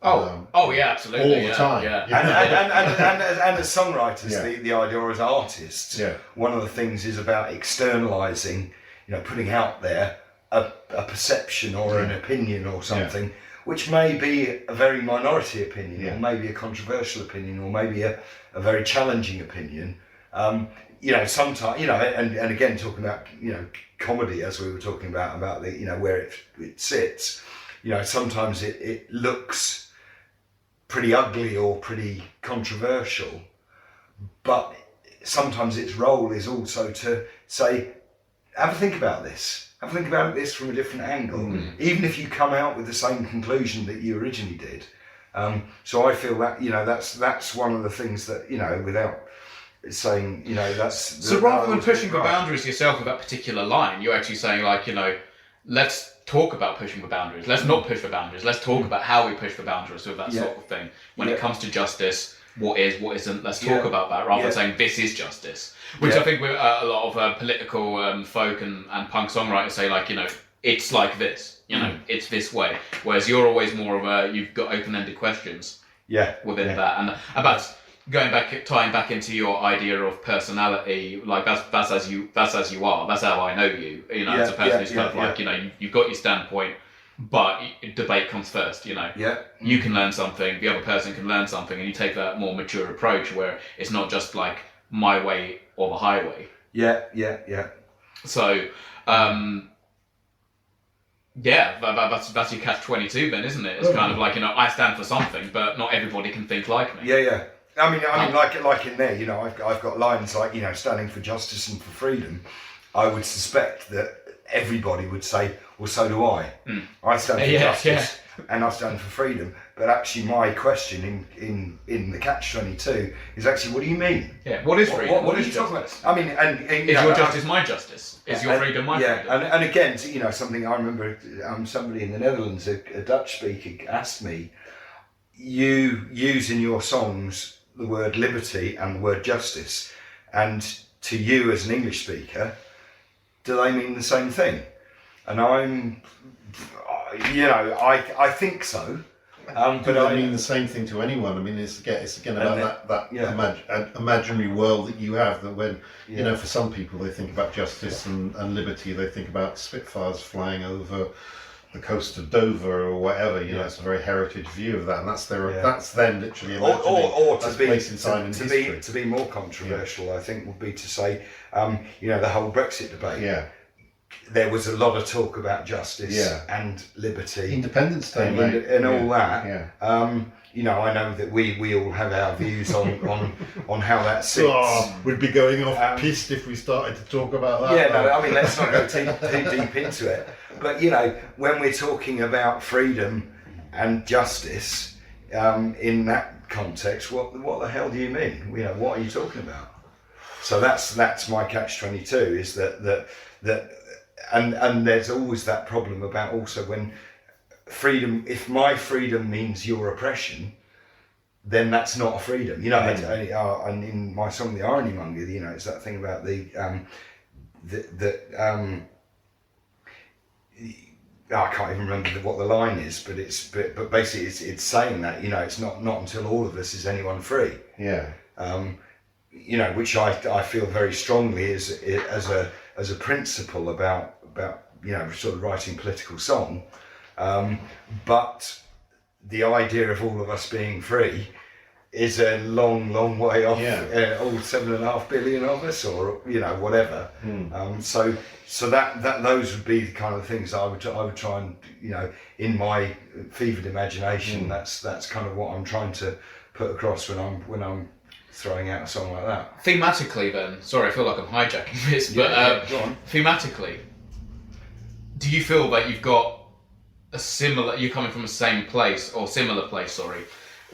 Yeah, absolutely. All the time. Yeah. And as songwriters, the idea, or as artists, one of the things is about externalizing, you know, putting out there a perception or an opinion or something, which may be a very minority opinion, or maybe a controversial opinion, or maybe a very challenging opinion. You know, sometimes, you know, and again, talking about, you know, comedy, as we were talking about the, you know, where it sits, you know, sometimes it looks pretty ugly or pretty controversial, but sometimes its role is also to say, have a think about this. Have a think about this from a different angle, even if you come out with the same conclusion that you originally did. So I feel that, that's one of the things that, without saying, that's... So rather than pushing the boundaries yourself with that particular line, you're actually saying, like, let's talk about pushing the boundaries. Let's not push the boundaries. Let's talk about how we push the boundaries with that sort of thing. When it comes to justice, what is, what isn't, let's talk about that, rather than saying this is justice. Which I think with a lot of political folk and punk songwriters say, like, it's like this, it's this way. Whereas you're always more of you've got open-ended questions within that. And about tying back into your idea of personality, like that's as you are. That's how I know you. As a person who's kind of like, you've got your standpoint, but debate comes first. You can learn something, the other person can learn something, and you take that more mature approach where it's not just like my way or the highway. So, that's your catch-22 then, isn't it? It's kind of like, I stand for something, but not everybody can think like me. I mean, like in there, I've got lines like, standing for justice and for freedom. I would suspect that everybody would say, well, so do I. I stand for justice and I stand for freedom. But actually, my question in the catch-22 is actually, what do you mean? Yeah, what is freedom? What are you talking about? I mean, and is your justice my justice? Is your freedom my freedom? And again, something I remember, somebody in the Netherlands, a Dutch speaker, asked me, you use in your songs the word liberty and the word justice, and to you as an English speaker, do they mean the same thing? And I think so. But I mean the same thing to anyone. I mean, it's again about that imaginary world that you have. That when for some people they think about justice and liberty, they think about Spitfires flying over the coast of Dover or whatever. It's a very heritage view of that, and that's that's them literally imagining or to be place in time in history. To be more controversial, I think would be to say, the whole Brexit debate. There was a lot of talk about justice and liberty, Independence Day, and all that. I know that we all have our views on how that sits. We'd be going off pissed if we started to talk about that. Let's not go too deep into it. But when we're talking about freedom and justice in that context, what the hell do you mean? What are you talking about? So that's my catch-22 is that and there's always that problem about also when freedom, if my freedom means your oppression, then that's not a freedom. And in my song The Irony Monger, it's that thing about I can't even remember what the line is, but basically it's saying that it's not until all of us is anyone free. Which I feel very strongly is as a principle about sort of writing political song, but the idea of all of us being free is a long way off. All 7.5 billion of us, or whatever. So that those would be the kind of things I would try and in my fevered imagination. That's kind of what I'm trying to put across when I'm throwing out a song like that. Thematically, then, sorry, I feel like I'm hijacking this, but go on. Thematically, do you feel that you've got you're coming from the same place, or similar place, sorry,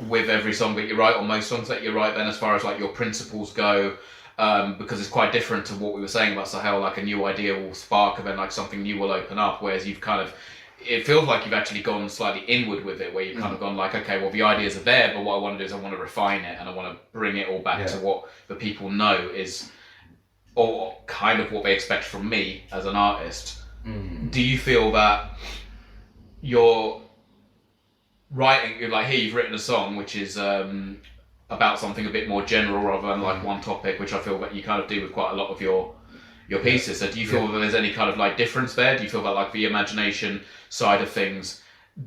with every song that you write, or most songs that you write, then, as far as like your principles go, because it's quite different to what we were saying about Sohail, like a new idea will spark and then like something new will open up, whereas you've kind of, it feels like you've actually gone slightly inward with it, where you've kind of gone like, okay, well, the ideas are there, but what I want to do is I want to refine it, and I want to bring it all back to what the people know is, or kind of what they expect from me as an artist. Do you feel that you're writing, like here you've written a song which is about something a bit more general rather than like one topic, which I feel that you kind of do with quite a lot of your pieces. So do you feel that there's any kind of like difference there? Do you feel that like the imagination side of things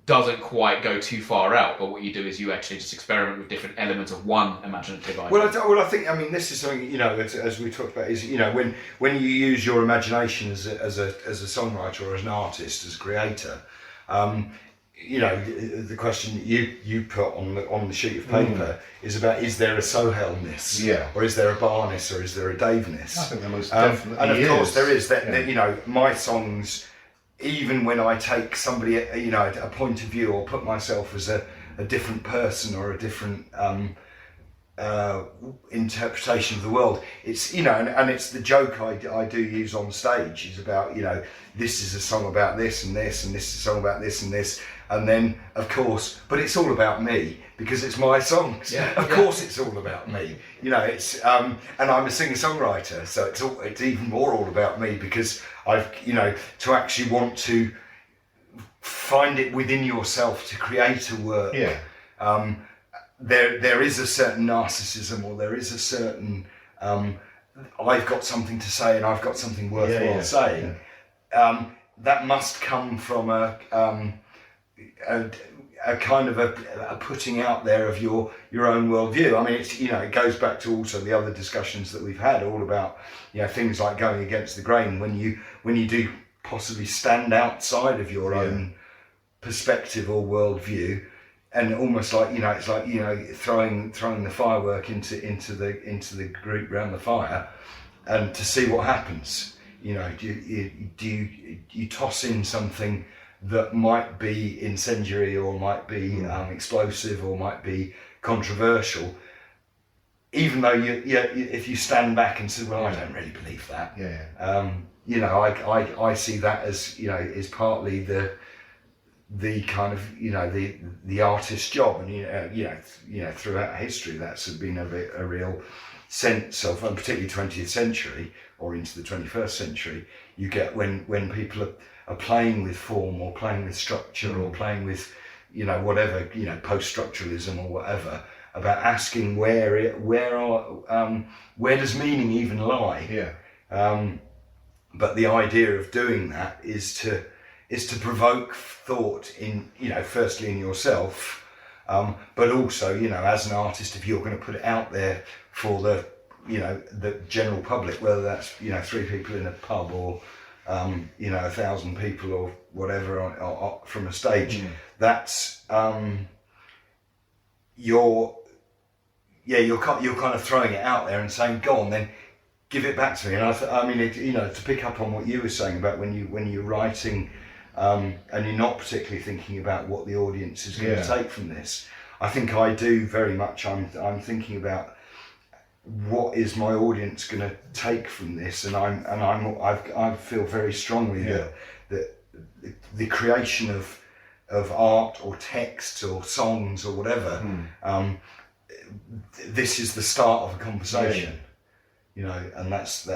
doesn't quite go too far out, but what you do is you actually just experiment with different elements of one imaginative idea? Well, I think this is something as we talked about is when you use your imagination as a songwriter or as an artist, as a creator, the question that you put on the sheet of paper is about, is there a Sohail-ness? Or is there a Barness, or is there a Dave-ness? I think there most definitely and of course there is that, Yeah. my songs, even when I take somebody, a point of view, or put myself as a different person or a different interpretation of the world, it's and it's the joke I do use on stage is about, this is a song about this and this, and this is a song about this and this, and then of course, but it's all about me because it's my songs. Of course it's all about me. It's and I'm a singer-songwriter, so it's even more all about me, because I've to actually want to find it within yourself to create a work. There is a certain narcissism, or there is a certain I've got something to say and I've got something worthwhile saying. That must come from a kind of a putting out there of your own worldview. I mean, it's it goes back to also the other discussions that we've had, all about things like going against the grain, when you do possibly stand outside of your own perspective or worldview. And almost like it's like throwing the firework into the group around the fire, and to see what happens. Do you toss in something that might be incendiary, or might be explosive, or might be controversial, even though if you stand back and say, well, I don't really believe that. I see that as is partly the kind of the artist's job, and throughout history that's been a real sense of, and particularly 20th century or into the 21st century, you get when people are playing with form, or playing with structure, or playing with whatever, post-structuralism or whatever, about asking where does meaning even lie. But the idea of doing that is to provoke thought in, firstly in yourself, but also, as an artist, if you're going to put it out there for the general public, whether that's, 3 people in a pub, or, 1,000 people or whatever on from a stage, that's, you're kind of throwing it out there and saying, go on then, give it back to me. And to pick up on what you were saying about when you're writing, and you're not particularly thinking about what the audience is going to take from this. I think I do very much. I'm thinking about what is my audience going to take from this, and I feel very strongly that the creation of art or text or songs or whatever, this is the start of a conversation. And that's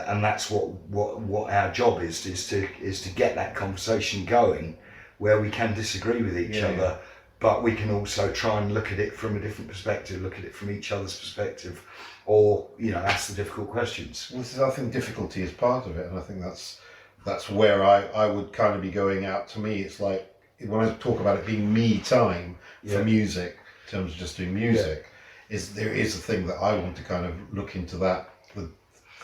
what our job is to get that conversation going, where we can disagree with each other, but we can also try and look at it from a different perspective, look at it from each other's perspective, or ask the difficult questions. I think difficulty is part of it, and I think that's where I would kind of be going out. To me, it's like when I talk about it being me time for music, in terms of just doing music, there is a thing that I want to kind of look into, that the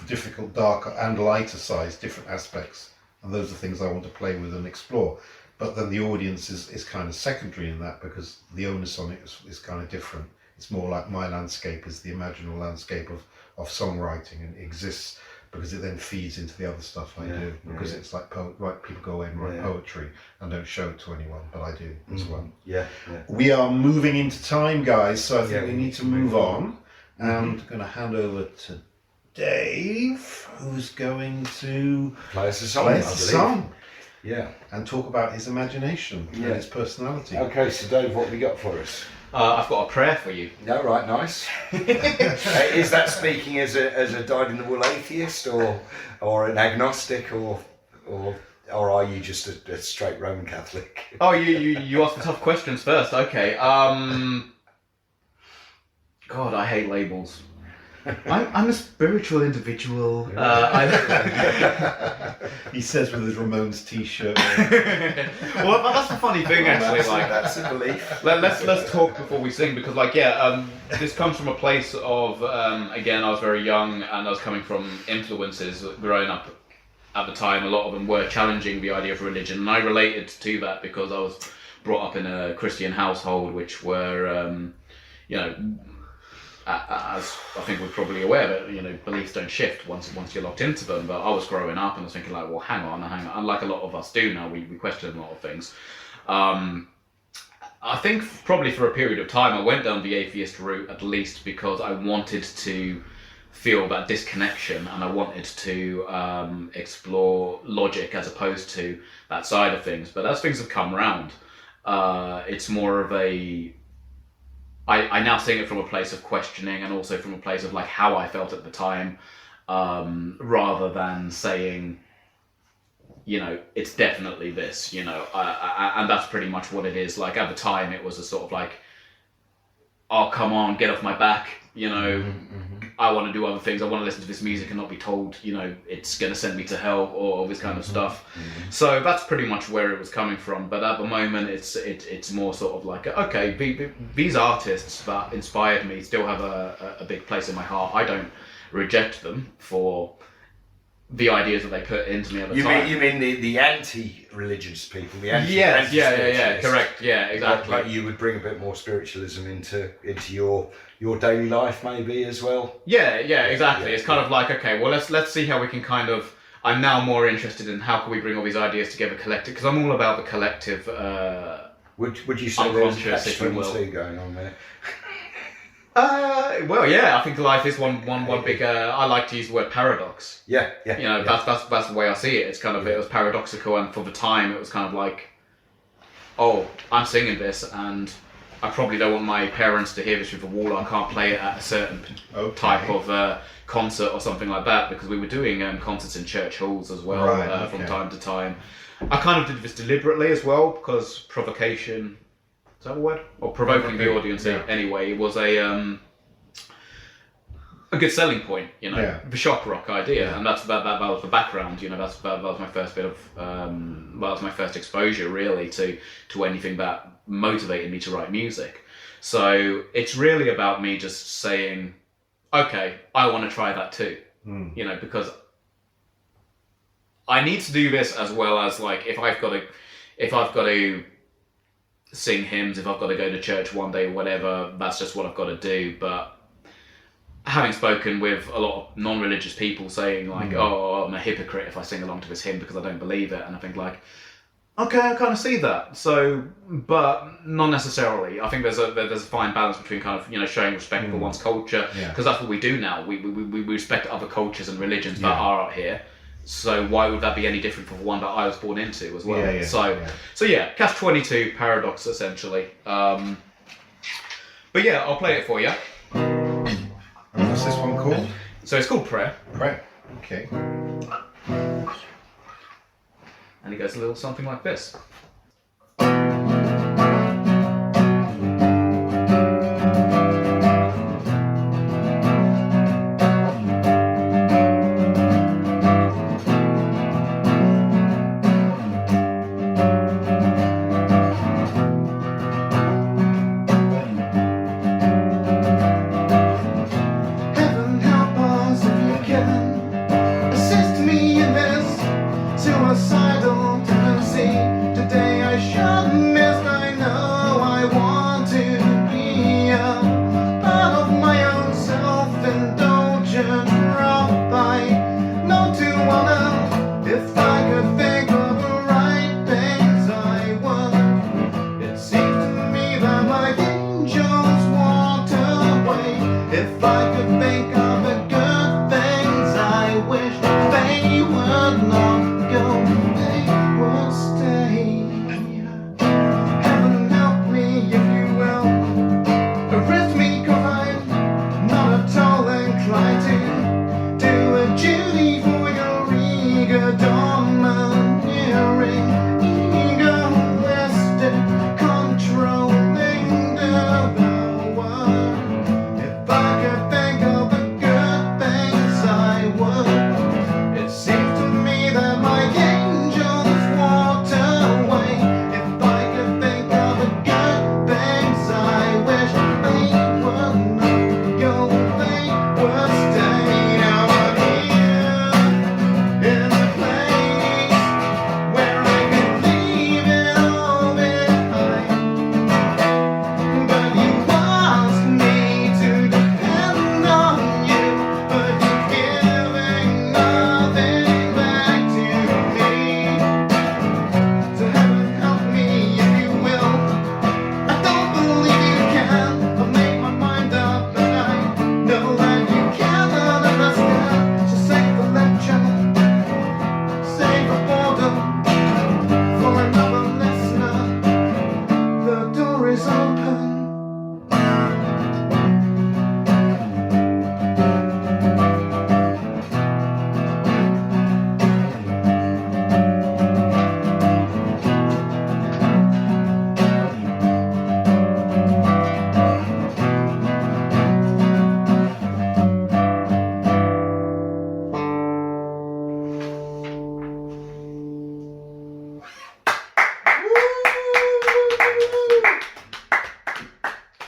difficult, darker and lighter sides, different aspects, and those are things I want to play with and explore. But then the audience is kind of secondary in that, because the onus on it is kind of different. It's more like my landscape is the imaginal landscape of songwriting, and it exists because it then feeds into the other stuff I do, because it's like people go away and write poetry and don't show it to anyone, but I do as well. We are moving into time, guys, so I think we need to move on. And I'm going to hand over to Dave, who's going to play us a song. And talk about his imagination and his personality. Okay, so Dave, what have you got for us? I've got a prayer for you. No, right, nice. Is that speaking as a dyed-in-the-wool atheist, or an agnostic, or are you just a straight Roman Catholic? Oh, you asked the tough questions first. Okay. God, I hate labels. I'm a spiritual individual. He says with his Ramones t-shirt. Well, that's the funny thing, actually. That's a belief. Let's talk before we sing, because this comes from a place of again, I was very young, and I was coming from influences growing up at the time. A lot of them were challenging the idea of religion, and I related to that because I was brought up in a Christian household, which were, you know, as I think we're probably aware that, you know, beliefs don't shift once you're locked into them. But I was growing up and I was thinking like, well, hang on. And like a lot of us do now, we question a lot of things. I think probably for a period of time I went down the atheist route, at least because I wanted to feel that disconnection and I wanted to explore logic as opposed to that side of things. But as things have come around, it's more of a... I now sing it from a place of questioning and also from a place of like how I felt at the time, rather than saying, you know, it's definitely this, you know, and that's pretty much what it is. Like at the time it was a sort of like, oh, come on, get off my back, you know, I want to do other things, I want to listen to this music and not be told, you know, it's going to send me to hell or all this kind of stuff. So that's pretty much where it was coming from. But at the moment it's more sort of like, okay, these artists that inspired me still have a big place in my heart. I don't reject them for the ideas that they put into me at the time. You mean the anti-religious people, the anti yeah, anti-spiritualists. correct, yeah, exactly. But you would bring a bit more spiritualism into your daily life, maybe as well. Yeah, exactly. It's kind of like, okay, well, let's see how we can kind of. I'm now more interested in how can we bring all these ideas together collectively, because I'm all about the collective. Would you say there's a unconscious, if you will. catch-22 going on there? Well, yeah, I think life is one big. I like to use the word paradox. Yeah. You know, that's the way I see it. It's kind of it was paradoxical, and for the time, it was kind of like, oh, I'm singing this, and I probably don't want my parents to hear this through the wall. I can't play it at a certain type of concert or something like that, because we were doing concerts in church halls as well from time to time. I kind of did this deliberately as well, because provocation. Is that a word? Or provoking the audience anyway. It was a good selling point, you know, the shock rock idea, and that was the background. You know, that was my first bit of that was my first exposure really to anything that motivated me to write music. So it's really about me just saying, okay, I want to try that too. You know, because I need to do this as well as like if I've got to sing hymns, if I've got to go to church one day or whatever, that's just what I've got to do. But having spoken with a lot of non-religious people saying like, oh, I'm a hypocrite if I sing along to this hymn because I don't believe it, and I think like, okay, I kind of see that. So, but not necessarily. I think there's a fine balance between kind of, you know, showing respect for one's culture, because that's what we do now. We respect other cultures and religions that are out here. So why would that be any different from the one that I was born into as well? So yeah, catch-22 paradox essentially. But yeah, I'll play it for you. And what's this one called? So it's called Prayer. Prayer. Okay. And it goes a little something like this. Suicidal tendency today.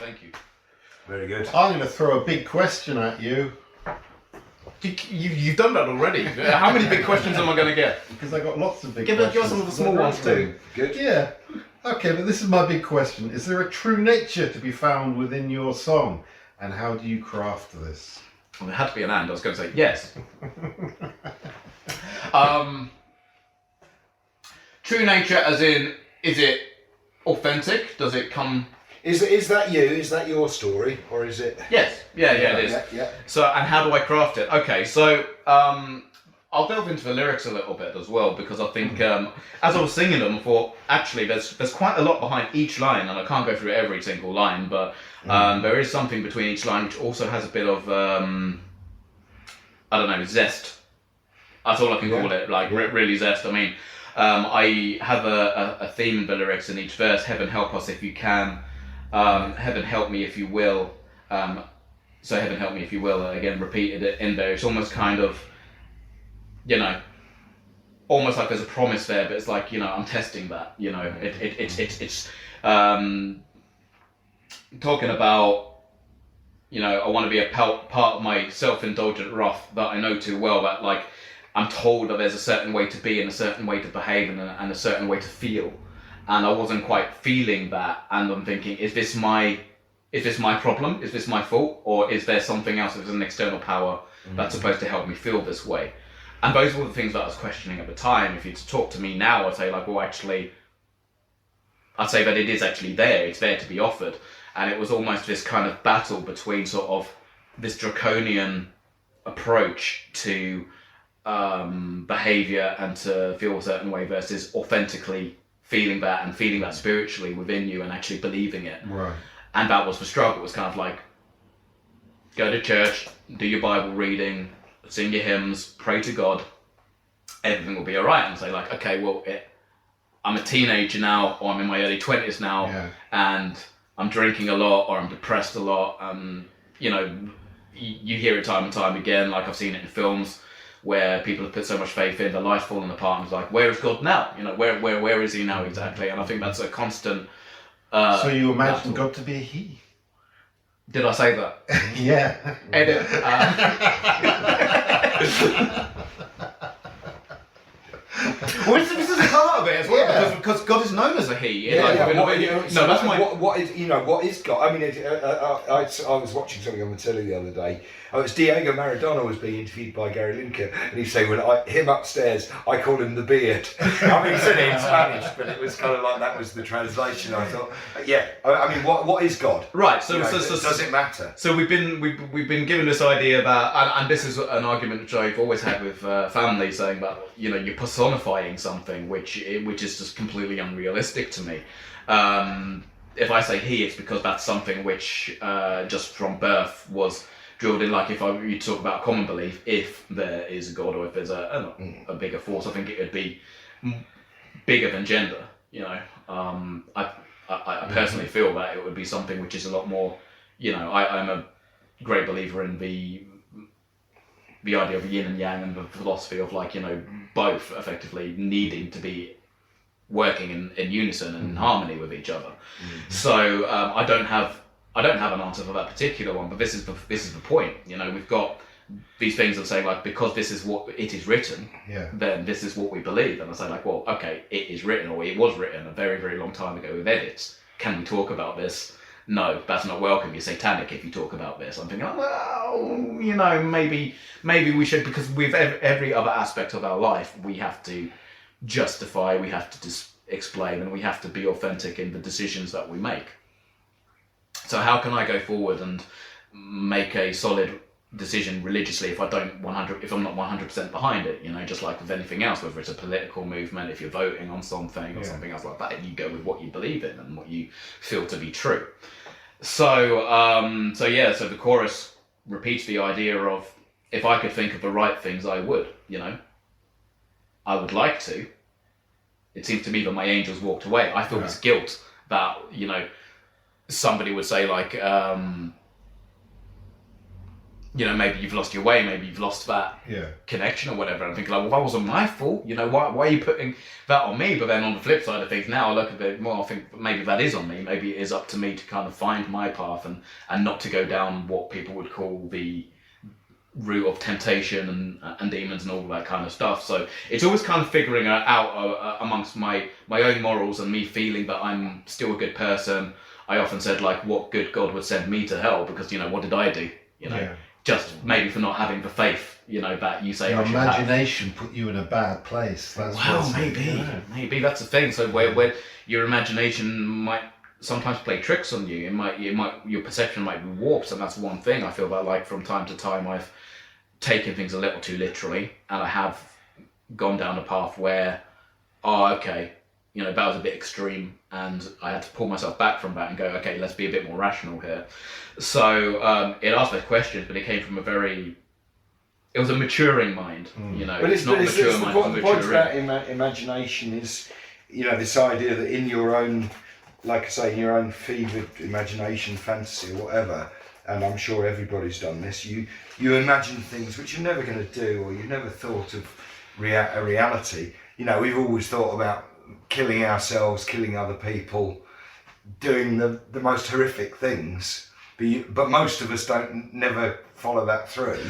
Thank you. Very good. I'm going to throw a big question at you. You've done that already. How many big questions am I going to get? Because I got lots of big Give questions. us some of the small ones too. Good. Yeah. Okay, but this is my big question. Is there a true nature to be found within your song? And how do you craft this? Well, there had to be an and. I was going to say yes. True nature as in, is it authentic? Does it come... Is that you? Is that your story? Or is it... Yes. Yeah, it is. Yeah. So, and how do I craft it? Okay, so I'll delve into the lyrics a little bit as well, because I think as I was singing them, I thought actually there's quite a lot behind each line, and I can't go through every single line, but there is something between each line which also has a bit of I don't know, zest. That's all I can call it, like really zest. I mean, I have a theme in the lyrics in each verse. Heaven help us if you can. Heaven help me if you will. So heaven help me if you will. Again, repeated it in there. It's almost kind of, you know, almost like there's a promise there, but it's like, you know, I'm testing that. You know, it's talking about, you know, I want to be a part of my self-indulgent wrath that I know too well. That like I'm told that there's a certain way to be and a certain way to behave and a certain way to feel, and I wasn't quite feeling that. And I'm thinking, is this my problem? Is this my fault? Or is there something else? There's an external power that's supposed to help me feel this way? And those were the things that I was questioning at the time. If you talk to me now, I'd say like, well, actually, I'd say that it is actually there. It's there to be offered. And it was almost this kind of battle between sort of this draconian approach to behaviour and to feel a certain way versus authentically feeling that and feeling that spiritually within you and actually believing it. Right. And that was the struggle. It was kind of like, go to church, do your Bible reading, sing your hymns, pray to God, everything will be all right. And say like, okay, well, I'm a teenager now, or I'm in my early 20s now, and I'm drinking a lot, or I'm depressed a lot. You know, you hear it time and time again. Like I've seen it in films where people have put so much faith in, their life's fallen apart, and it's like, where is God now? You know, where is he now exactly? And I think that's a constant. So you imagine God to be a he? Did I say that? Yeah. Edit. Well, this is a part of it as well, because God is known as a he. What is God? I mean, I was watching something on the telly the other day. It was Diego Maradona was being interviewed by Gary Lineker, and he's saying, him upstairs, I call him the beard. I mean, he said it in Spanish, but it was kind of like that was the translation. I thought, I mean, what is God? Right. So, does it matter? So we've been given this idea that, and this is an argument which I've always had with family, saying that, you know, you're personifying something which is just completely unrealistic to me. If I say he, it's because that's something which just from birth was drilled in. Like if you talk about common belief, if there is a God or if there's a bigger force, I think it would be bigger than gender. You know, I personally feel that it would be something which is a lot more. You know, I'm a great believer in the idea of yin and yang and the philosophy of like, you know, both effectively needing to be working in unison and in harmony with each other. So I don't have an answer for that particular one, but this is the point. You know, we've got these things that say like, because this is what it is written, then this is what we believe. And I say like, well, okay, it is written, or it was written a very, very long time ago with edits. Can we talk about this? No, that's not welcome. You're satanic if you talk about this. I'm thinking, well, you know, maybe we should, because with every other aspect of our life, we have to justify, we have to explain, and we have to be authentic in the decisions that we make. So how can I go forward and make a solid decision religiously if I'm not 100% behind it? You know, just like with anything else, whether it's a political movement, if you're voting on something or something else like that, you go with what you believe in and what you feel to be true. So the chorus repeats the idea of, if I could think of the right things, I would. You know, I would like to. It seems to me that my angels walked away. I feel this guilt that, you know, somebody would say like, maybe you've lost your way, maybe you've lost that connection or whatever. I'm thinking like, well, that wasn't my fault. Why are you putting that on me? But then on the flip side of things, now I look at it more, I think maybe that is on me. Maybe it is up to me to kind of find my path and not to go down what people would call the route of temptation and demons and all that kind of stuff. So it's always kind of figuring out amongst my own morals and me feeling that I'm still a good person. I often said like, what good God would send me to hell? Because what did I do? Just maybe for not having the faith, that you say Your I should imagination put you in a bad place. That's maybe that's the thing. So where your imagination might sometimes play tricks on you, your perception might be warped, and that's one thing I feel that like from time to time I've taken things a little too literally, and I have gone down a path where, that was a bit extreme, and I had to pull myself back from that and go, okay, let's be a bit more rational here. So it asked those questions, but it came from it was a maturing mind, But it's not a mature mind, it's a the point maturing. about imagination is, this idea that in your own, like I say, in your own fevered imagination, fantasy or whatever, and I'm sure everybody's done this, you imagine things which you're never going to do, or you've never thought of a reality. We've always thought about killing ourselves, killing other people, doing the most horrific things, but most of us never follow that through.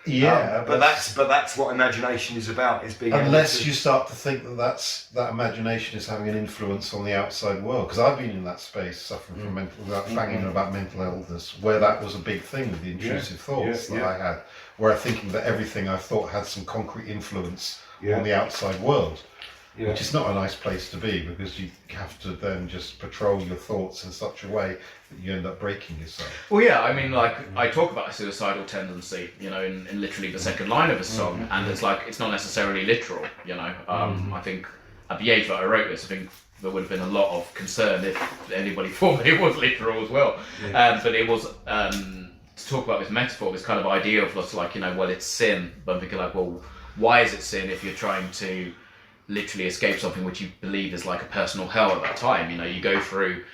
But that's what imagination is about, is being unless you start to think that imagination is having an influence on the outside world. Because I've been in that space, suffering from banging about mental illness, where that was a big thing with the intrusive thoughts that I had, where I'm thinking that everything I thought had some concrete influence on the outside world. Which is not a nice place to be, because you have to then just patrol your thoughts in such a way that you end up breaking yourself. Well, yeah, I mean, like, I talk about a suicidal tendency, in literally the second line of a song, and it's like, it's not necessarily literal, I think at the age that I wrote this, I think there would have been a lot of concern if anybody thought it was literal as well. But it was, to talk about this metaphor, this kind of idea of just like, well, it's sin, but I'm thinking like, well, why is it sin if you're trying to literally escape something which you believe is like a personal hell at that time? You go through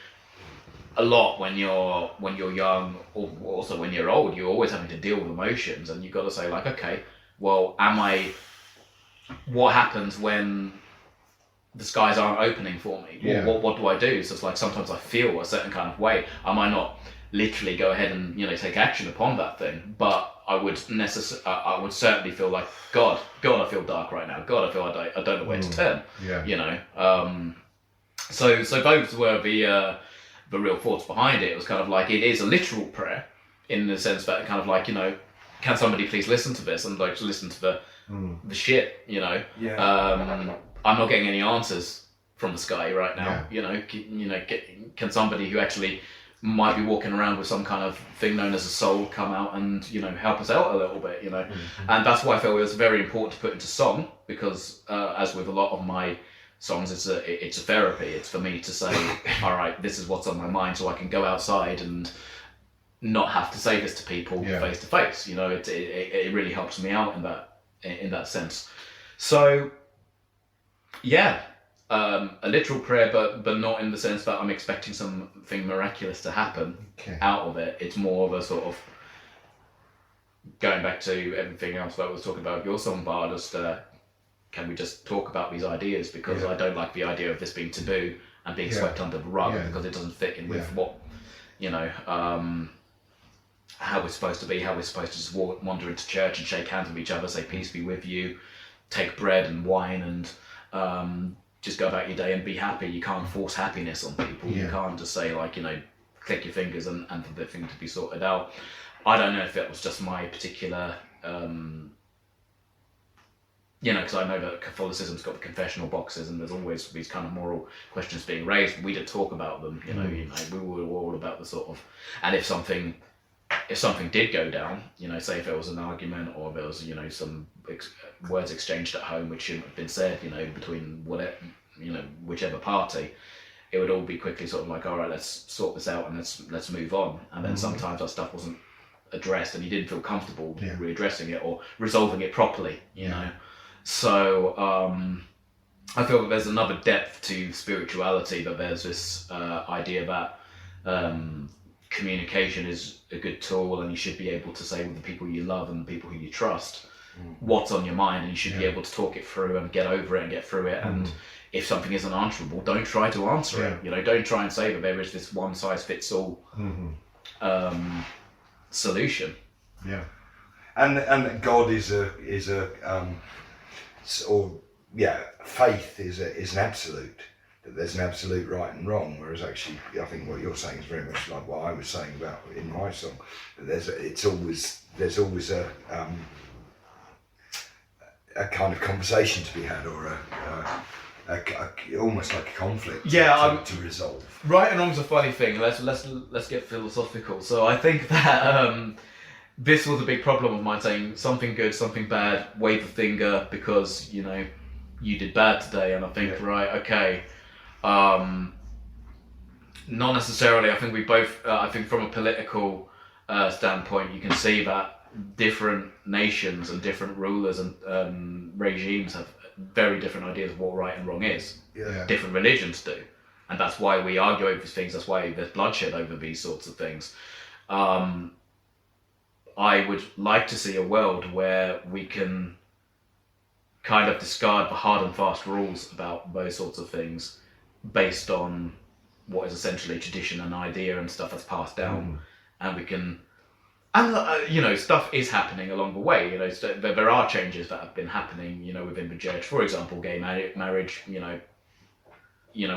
a lot when you're young, or also when you're old. You're always having to deal with emotions, and you've got to say like, okay, well, what happens when the skies aren't opening for me? What do I do? So it's like, sometimes I feel a certain kind of way. I might not literally go ahead and take action upon that thing, but I would certainly feel like, God, I feel dark right now. God, I feel I don't know where to turn. So those were the real thoughts behind it. It was kind of like, it is a literal prayer in the sense that kind of like, can somebody please listen to this and like listen to the shit. I'm not getting any answers from the sky right now. Can somebody who actually might be walking around with some kind of thing known as a soul come out and help us out a little bit, and that's why I felt it was very important to put into song, because as with a lot of my songs, it's a therapy. It's for me to say, all right, this is what's on my mind, so I can go outside and not have to say this to people face to face. It really helps me out in that sense. So a literal prayer, but not in the sense that I'm expecting something miraculous to happen out of it. It's more of a sort of, going back to everything else that I was talking about your song, Bar, just can we just talk about these ideas, because I don't like the idea of this being taboo and being swept under the rug, because it doesn't fit in with what how we're supposed to be, how we're supposed to just wander into church and shake hands with each other, say peace be with you, take bread and wine and just go about your day and be happy. You can't force happiness on people. You can't just say like, click your fingers and for the thing to be sorted out. I don't know if it was just my particular, because I know that Catholicism's got the confessional boxes and there's always these kind of moral questions being raised. We did talk about them, we were all about the sort of, and if something did go down, say if it was an argument or there was, some words exchanged at home which shouldn't have been said, between whatever, whichever party, it would all be quickly sort of like, all right, let's sort this out and let's move on. And then sometimes that stuff wasn't addressed and you didn't feel comfortable readdressing it or resolving it properly, So I feel that there's another depth to spirituality, that there's this idea that communication is a good tool, and you should be able to say with the people you love and the people who you trust what's on your mind, and you should be able to talk it through and get over it and get through it. And if something isn't answerable, don't try to answer it. You know, don't try and say that there is this one size fits all solution. Yeah, and God is faith is an absolute. That there's an absolute right and wrong, whereas actually I think what you're saying is very much like what I was saying about in my song. That there's always a kind of conversation to be had, or almost like a conflict to resolve. Right and wrong's a funny thing. Let's get philosophical. So I think that this was a big problem of mine, saying something good, something bad, wave a finger because you know you did bad today, and I think okay. Not necessarily. I think we both. I think from a political standpoint, you can see that different nations and different rulers and regimes have very different ideas of what right and wrong is. Yeah. Different religions do, and that's why we argue over these things. That's why there's bloodshed over these sorts of things. I would like to see a world where we can kind of discard the hard and fast rules about those sorts of things, based on what is essentially tradition and idea and stuff that's passed down, and we can, and you know, stuff is happening along the way. You know, there are changes that have been happening. You know, within the church, for example, gay marriage. You know,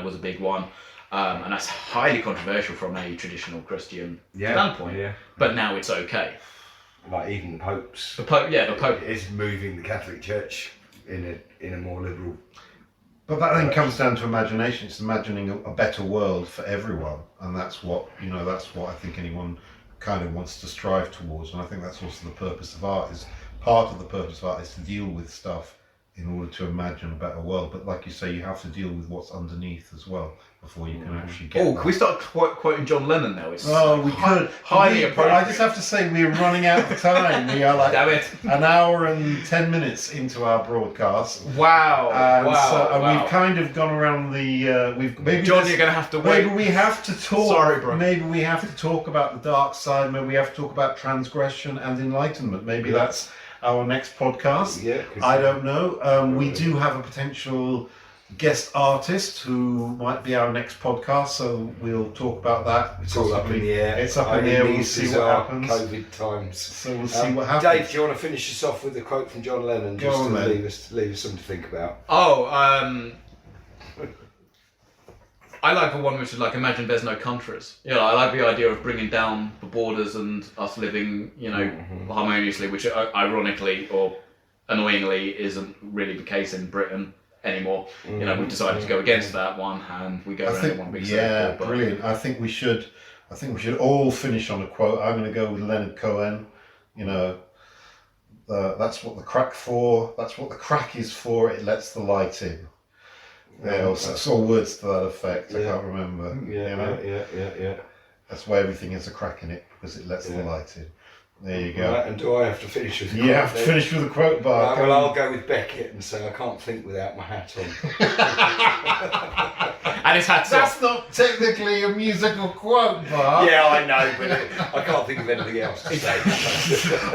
was a big one, and that's highly controversial from a traditional Christian standpoint. Yeah. But now it's okay. Like even the Pope is moving the Catholic Church in a more liberal. But that then comes down to imagination. It's imagining a better world for everyone, and that's what I think anyone kind of wants to strive towards. And I think that's also the purpose of art. Is part of the purpose of art is to deal with stuff in order to imagine a better world. But like you say, you have to deal with what's underneath as well before you can actually get. Can we start quoting John Lennon now? It's we could. Highly appropriate. I just have to say we're running out of time. We are like Damn it. an hour and 10 minutes into our broadcast. Wow. We've kind of gone around the. John, you're going to have to wait. Maybe we have to talk. Sorry, bro. Maybe we have to talk about the dark side. Maybe we have to talk about transgression and enlightenment. Maybe that's our next podcast. Yeah. I don't know. We do have a potential guest artist who might be our next podcast, so we'll talk about that. It's all up in the air. It's up in the air. We'll see what happens. COVID times. So we'll see what happens. Dave, do you want to finish us off with a quote from John Lennon, Go on, to leave us something to think about? I like the one which is like, imagine there's no countries. You know, I like the idea of bringing down the borders and us living, you know, harmoniously, which ironically or annoyingly isn't really the case in Britain anymore. You know, we've decided to go against that one, and we go around in one big circle. Brilliant. I think we should all finish on a quote. I'm going to go with Leonard Cohen. You know, that's what the crack for. That's what the crack is for. It lets the light in. Yeah, I saw words to that effect. I can't remember. Yeah. That's why everything has a crack in it, because it lets the light in. There you go. Right, and do I have to finish with a quote? You have to finish with a quote, Bar. Well, I'll go with Beckett and say I can't think without my hat on. And his hat's That's off. not technically a musical quote, Bar. Yeah, I know, but I can't think of anything else to say.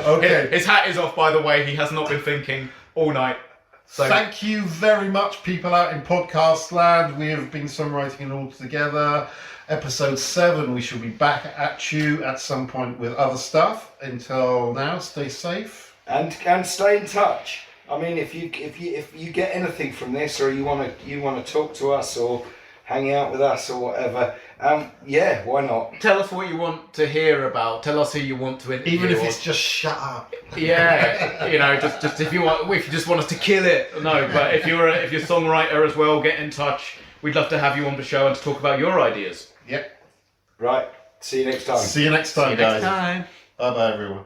Okay. His hat is off, by the way. He has not been thinking all night. So thank you very much, people out in podcast land. We have been songwriting it all together. Episode 7, we shall be back at you at some point with other stuff. Until now, stay safe and stay in touch. I mean, if you get anything from this, or you want to talk to us or hang out with us or whatever, why not? Tell us what you want to hear about. Tell us who you want to interview. Even if it's just shut up. Yeah, you know, just if you just want us to kill it. No, but if you're a songwriter as well, get in touch. We'd love to have you on the show and to talk about your ideas. Yep. Right. See you next time. See you next time, guys. Bye bye, everyone.